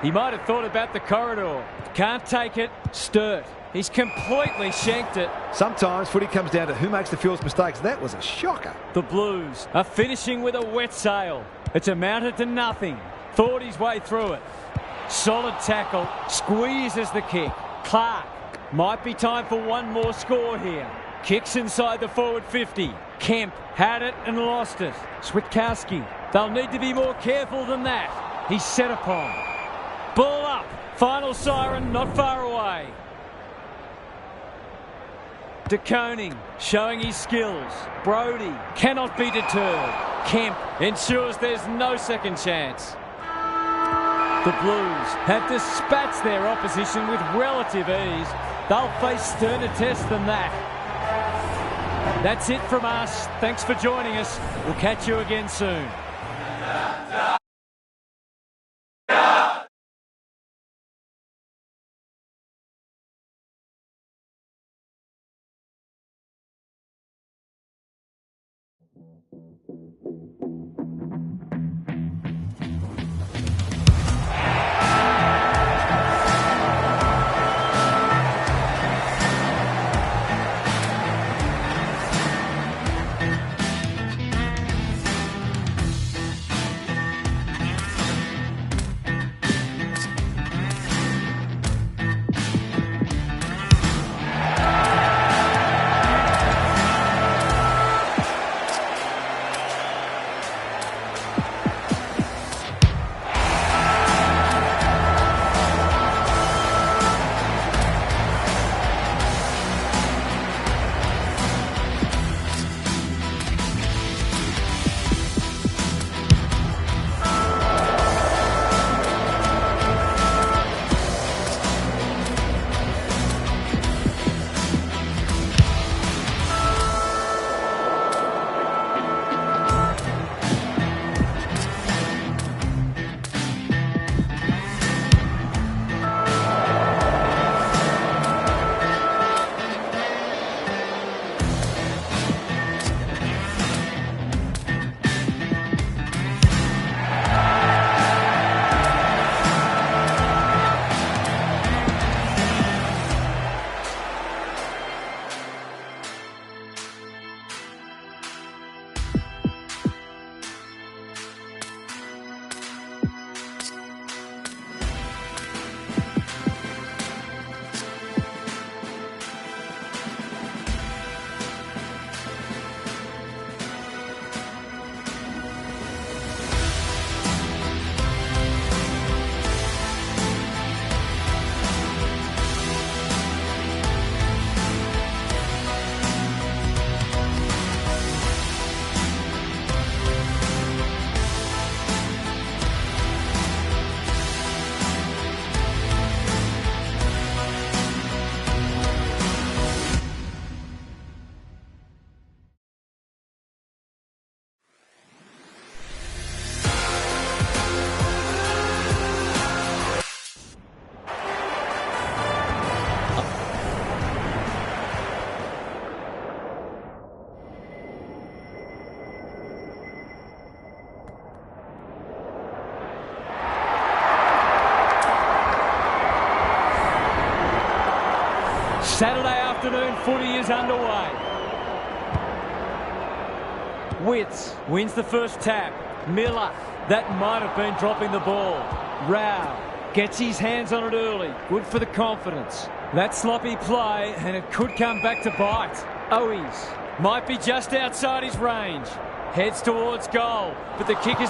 He might have thought about the corridor. Can't take it. Sturt. He's completely shanked it. Sometimes footy comes down to who makes the fewest mistakes. That was a shocker. The Blues are finishing with a wet sail. It's amounted to nothing. Thought his way through it. Solid tackle. Squeezes the kick. Clark. Might be time for one more score here. Kicks inside the forward 50. Kemp had it and lost it. Switkowski. They'll need to be more careful than that. He's set upon. Ball up. Final siren not far away. De Koning showing his skills. Brody cannot be deterred. Kemp ensures there's no second chance. The Blues have dispatched their opposition with relative ease. They'll face sterner tests than that. That's it from us. Thanks for joining us. We'll catch you again soon. Saturday afternoon footy is underway. Witts wins the first tap. Miller, that might have been dropping the ball. Rao gets his hands on it early. Good for the confidence. That sloppy play, and it could come back to bite. Owies might be just outside his range. Heads towards goal, but the kick is...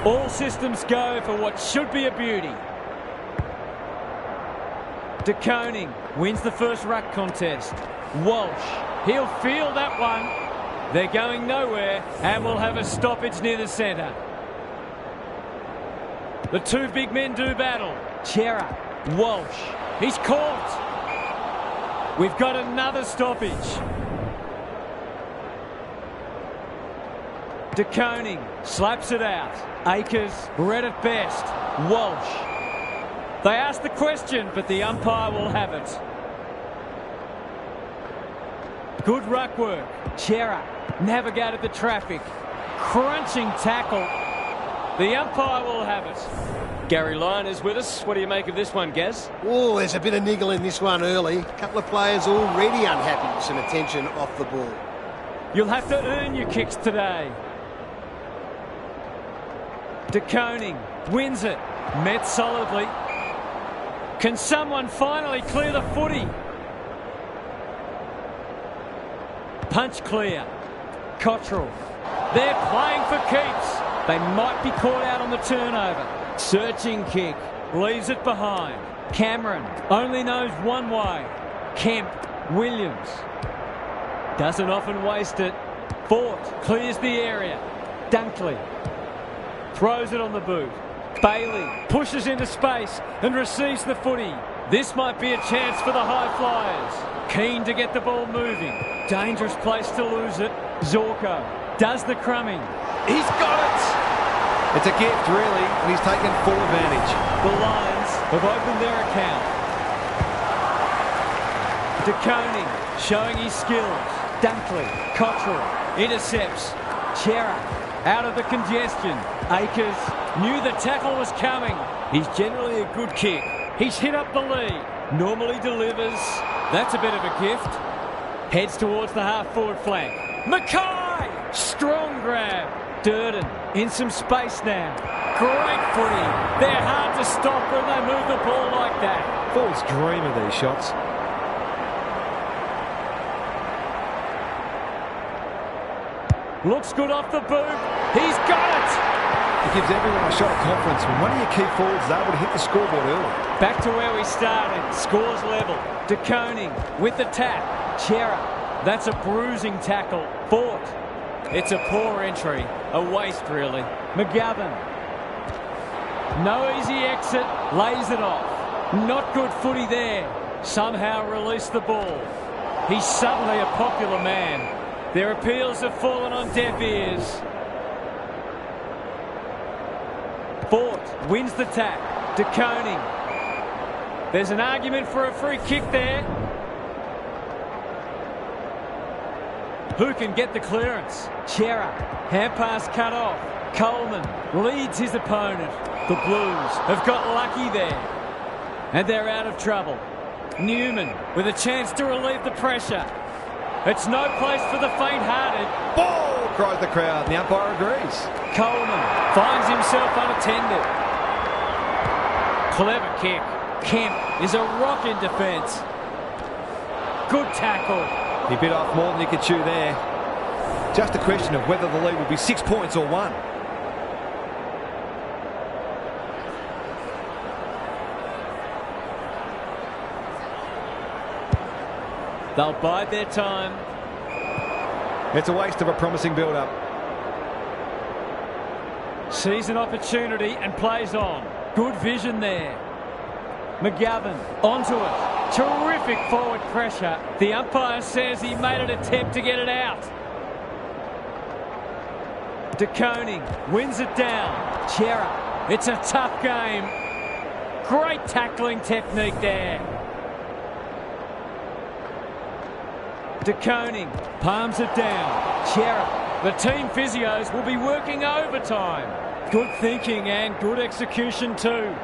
All systems go for what should be a beauty. De Koning wins the first ruck contest. Walsh, he'll field that one. They're going nowhere and we'll have a stoppage near the centre. The two big men do battle. Chera, Walsh, he's caught. We've got another stoppage. De Koning slaps it out. Akers read it best. Walsh. They asked the question, but the umpire will have it. Good ruck work. Chera navigated the traffic. Crunching tackle. The umpire will have it. Gary Lyon is with us. What do you make of this one, Gaz? Oh, there's a bit of niggle in this one early. A couple of players already unhappy with some attention off the ball. You'll have to earn your kicks today. De Koning wins it. Met solidly. Can someone finally clear the footy? Punch clear. Cottrell. They're playing for keeps. They might be caught out on the turnover. Searching kick. Leaves it behind. Cameron only knows one way. Kemp. Williams. Doesn't often waste it. Fort clears the area. Dunkley. Throws it on the boot. Bailey pushes into space and receives the footy. This might be a chance for the high flyers. Keen to get the ball moving. Dangerous place to lose it. Zorko does the crumbing. He's got it! It's a gift, really, and he's taken full advantage. The Lions have opened their account. De Koning showing his skills. Dunkley, Cottrell, intercepts. Chera out of the congestion. Akers knew the tackle was coming. He's generally a good kick. He's hit up the lead. Normally delivers. That's a bit of a gift. Heads towards the half-forward flank. Mackay! Strong grab. Durden in some space now. Great footy. They're hard to stop when they move the ball like that. Forwards dream of these shots. Looks good off the boot. He's got it! It gives everyone a shot of confidence when one of your key forwards is able to hit the scoreboard early. Back to where we started. Scores level. De Koning with the tap. Chera. That's a bruising tackle. Fort. It's a poor entry. A waste, really. McGovern. No easy exit. Lays it off. Not good footy there. Somehow released the ball. He's suddenly a popular man. Their appeals have fallen on deaf ears. Fort wins the tap. De Koning. There's an argument for a free kick there. Who can get the clearance? Chera. Hand pass cut off. Coleman leads his opponent. The Blues have got lucky there. And they're out of trouble. Newman with a chance to relieve the pressure. It's no place for the faint-hearted. Ball! Cries the crowd. The umpire agrees. Coleman finds himself unattended. Clever kick. Kemp is a rock in defence. Good tackle. He bit off more than he could chew there. Just a question of whether the lead will be 6 points or 1. They'll bide their time. It's a waste of a promising build-up. Sees an opportunity and plays on. Good vision there. McGovern onto it. Terrific forward pressure. The umpire says he made an attempt to get it out. De Koning wins it down. Chera. It's a tough game. Great tackling technique there. De Koning palms it down. Chera. The team physios will be working overtime. Good thinking and good execution too.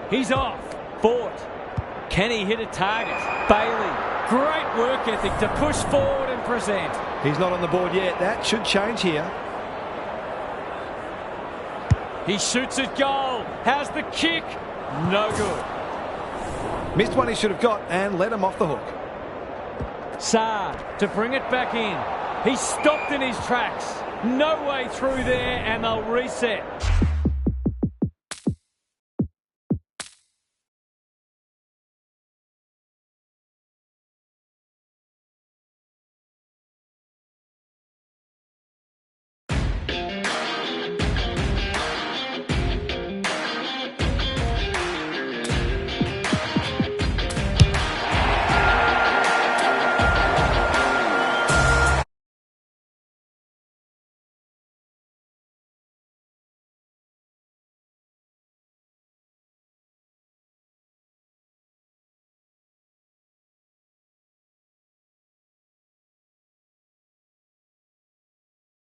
He's off. Fort. Can he hit a target? Bailey. Great work ethic to push forward and present. He's not on the board yet. That should change here. He shoots at goal. How's the kick? No good. Missed one he should have got and let him off the hook. Saad to bring it back in. He's stopped in his tracks. No way through there, and they'll reset.